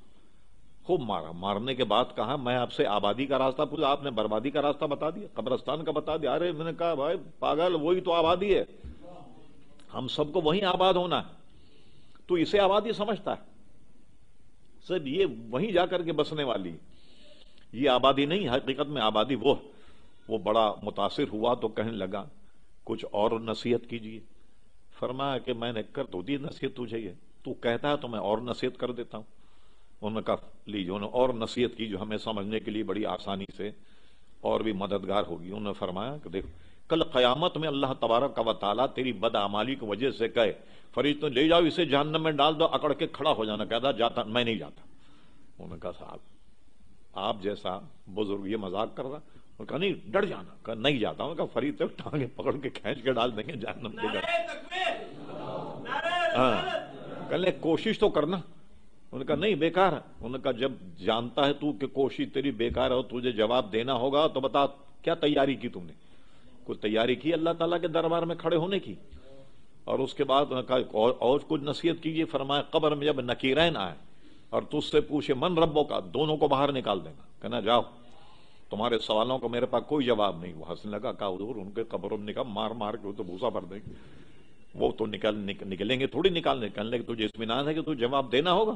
Speaker 1: خوب مارا. مارنے کے بعد کہا میں آپ سے آبادی کا راستہ پوچھا، آپ نے بربادی کا راستہ بتا دیا، قبرستان کا بتا دیا. ارے میں نے کہا بھائی پاگل، وہی تو آبادی ہے، ہم سب کو وہیں آباد ہونا ہے، تو اسے آبادی سمجھتا ہے؟ سر یہ وہیں جا کر کے بسنے والی، یہ آبادی نہیں. حقیقت میں آبادی وہ بڑا متاثر ہوا تو کہنے لگا کچھ اور نصیحت کیجیے. فرمایا کہ میں نے کر تو دی نصیحت تجھے، یہ تو کہتا ہے تو میں اور نصیحت کر دیتا ہوں. انہوں نے کہا لیجیے، انہوں نے اور نصیحت کی جو ہمیں سمجھنے کے لیے بڑی آسانی سے اور بھی مددگار ہوگی. انہوں نے فرمایا کہ دیکھو کل قیامت میں اللہ تبارک و تعالیٰ تیری بدعمالی کی وجہ سے کہے فرشتوں لے جاؤ اسے جہنم میں ڈال دو، اکڑ کے کھڑا ہو جانا، کہتا جاتا میں نہیں جاتا. انہوں نے کہا صاحب آپ جیسا بزرگ یہ مذاق کر رہا. انہوں نے کہا نہیں ڈر جانا، کہا نہیں جاتا. انہوں نے کہا فرشتے ٹانگیں پکڑ کے کھینچ کے ڈال دیں گے جہنم کے گھر. ہاں کہنے کوشش تو کرنا. انہوں نے کہا نہیں بیکار ہے. انہوں نے کہا جب جانتا ہے تو کہ کوشش تیری بیکار ہے اور تجھے جواب دینا ہوگا تو بتا کیا تیاری کی تم نے؟ کوئی تیاری کی اللہ تعالیٰ کے دربار میں کھڑے ہونے کی؟ اور اس کے بعد انہوں نے کہا اور کچھ نصیحت کیجیے. فرمایا قبر میں جب نکیرین آئے اور تجھ سے پوچھے من ربوں کا، دونوں کو باہر نکال دینا، کہنا جاؤ تمہارے سوالوں کا میرے پاس کوئی جواب نہیں. وہ ہنسنے لگا، کہا حضور ان کے قبروں میں نکال مار مار کے وہ تو بھوسا بھر دیں گے، وہ تو نکلیں گے تھوڑی نکالنے. کہنے لگے تجھے اطمینان ہے کہ تجھے جواب دینا ہوگا؟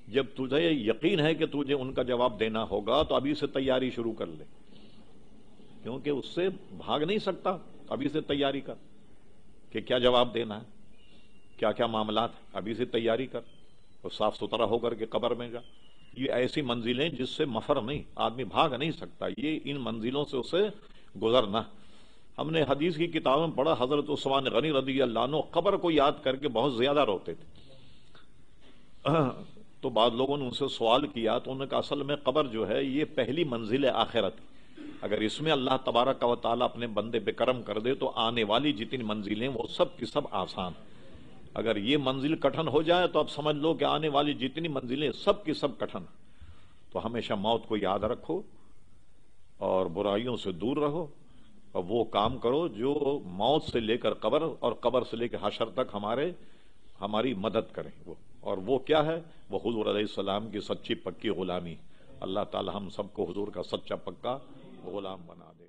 Speaker 1: جب تجھے یقین ہے کہ تجھے ان کا جواب دینا ہوگا تو ابھی سے تیاری شروع کر لے، کیونکہ اس سے بھاگ نہیں سکتا. ابھی سے تیاری کر کہ کیا جواب دینا ہے، کیا کیا معاملات، ابھی سے تیاری کر اور صاف ستھرا ہو کر کے قبر میں جا. یہ ایسی منزلیں جس سے مفر نہیں، آدمی بھاگ نہیں سکتا. یہ ان منزلوں سے اسے گزرنا. ہم نے حدیث کی کتابوں میں پڑھا حضرت عثمان غنی رضی اللہ عنہ قبر کو یاد کر کے بہت زیادہ روتے تھے. تو بعض لوگوں نے ان سے سوال کیا تو انہوں نے کہا اصل میں قبر جو ہے یہ پہلی منزل ہے آخرت. اگر اس میں اللہ تبارک و تعالیٰ اپنے بندے پہ کرم کر دے تو آنے والی جتنی منزلیں وہ سب کی سب آسان. اگر یہ منزل کٹھن ہو جائے تو اب سمجھ لو کہ آنے والی جتنی منزلیں سب کی سب کٹھن. تو ہمیشہ موت کو یاد رکھو اور برائیوں سے دور رہو اور وہ کام کرو جو موت سے لے کر قبر اور قبر سے لے کر حشر تک ہماری مدد کریں. وہ کیا ہے؟ وہ حضور علیہ السلام کی سچی پکی غلامی. اللہ تعالی ہم سب کو حضور کا سچا پکا غلام بنا دے.